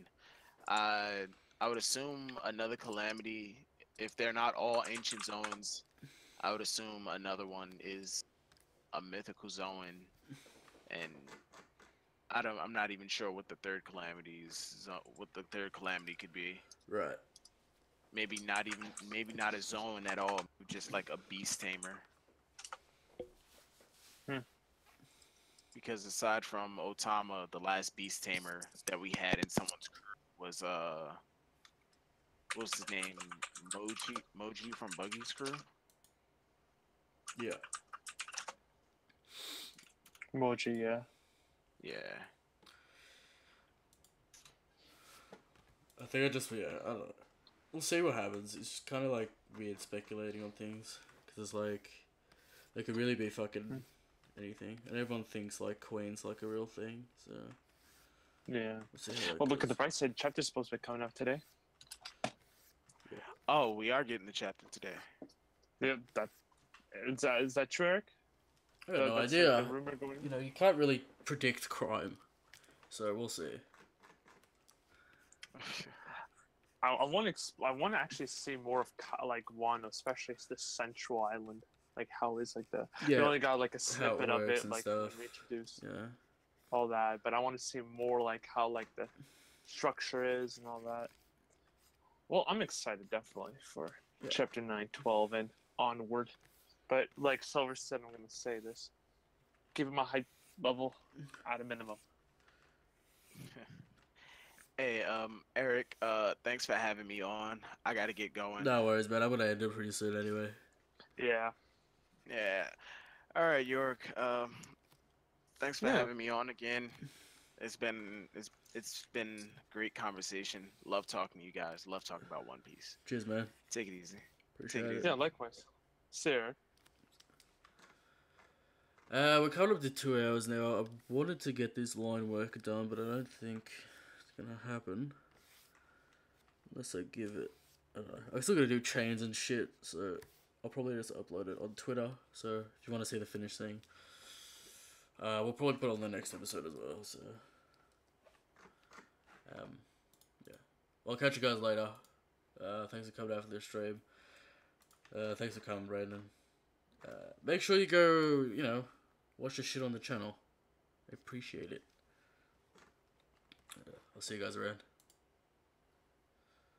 I would assume another calamity, if they're not all ancient zones, I would assume another one is a mythical zone, and I'm not even sure what the third calamity could be. Right. Maybe not a zone at all, just like a beast tamer. Because aside from Otama, the last beast tamer that we had in someone's crew was what's his name? Moji from Buggy's crew? Yeah. Moji, yeah. Yeah. I think I don't know. We'll see what happens. It's just kind of like weird speculating on things. Because it's like, they could really be fucking anything. And everyone thinks like Queen's like a real thing, so. Yeah. We'll see how it Well, look at goes. the price. Said chapter's supposed to be coming up today. Oh, we are getting the chapter today. Yeah, is that true, Eric? I got no That's idea. like the rumor going. You know, you can't really predict crime. So we'll see. I want to actually see more of like Wano, especially the Central Island. Like how is like the we Yeah. only got like a snippet of works it, and like stuff. when we introduced Yeah. all that. But I want to see more like how like the structure is and all that. Well, I'm excited definitely for Yeah. chapter 9, 12, and onward. But like Silver said, I'm gonna say this: give him a high level at a minimum. Hey, Eric, thanks for having me on. I gotta get going. No worries, man. I'm gonna end it pretty soon anyway. Yeah. Yeah. All right, York. Thanks for Yeah. having me on again. It's been great conversation. Love talking to you guys. Love talking about One Piece. Cheers, man. Take it easy. Appreciate Take it it. Yeah, likewise. Sarah. We're coming up to 2 hours now. I wanted to get this line work done, but I don't think it's gonna happen. Unless I give it... I don't know. I'm still gonna do chains and shit, so I'll probably just upload it on Twitter. So if you want to see the finished thing, we'll probably put it on the next episode as well, so... yeah. I'll catch you guys later. Thanks for coming out for this stream. Thanks for coming, Brandon. Make sure you go, you know, watch the shit on the channel. I appreciate it. I'll see you guys around.